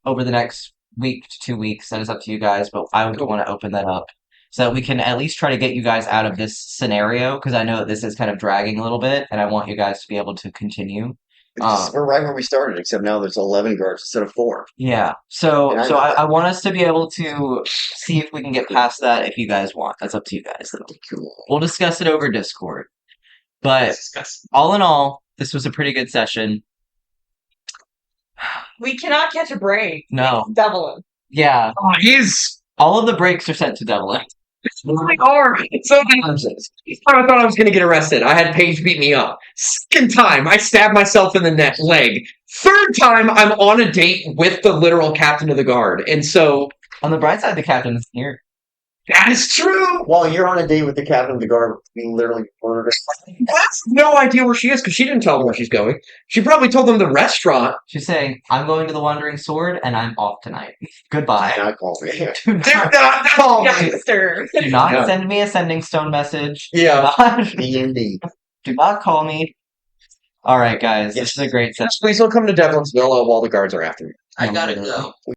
over the next week to 2 weeks. That is up to you guys, but I would want to open that up so that we can at least try to get you guys out of this scenario, because I know that this is kind of dragging a little bit, and I want you guys to be able to continue. We're right where we started, except now there's 11 guards instead of 4. Yeah, so Yeah, I so know. I want us to be able to see if we can get past that if you guys want. That's up to you guys, though. Cool. We'll discuss it over Discord. But Disgusting. all in all, this was a pretty good session. We cannot catch a break. No. Devlin. Yeah, He's all of the breaks are sent to Devlin. my arm. So I thought I was going to get arrested. I had Paige beat me up. Second time, I stabbed myself in the leg. Third time, I'm on a date with the literal captain of the guard, and so On the bright side, the captain is here. that is true. While you're on a date with the captain of the guard, we literally murdered I have no idea where she is because she didn't tell them where she's going. She probably told them the restaurant. She's saying, I'm going to the Wandering Sword, and I'm off tonight. Goodbye. not call me. Do They're not, not calling. Youngster. do not Yeah. send me a sending stone message. Yeah. D&D. Do not call me. Alright, guys. Yes. This is a great session. Please don't come to Devlin's villa while the guards are after me. I gotta go.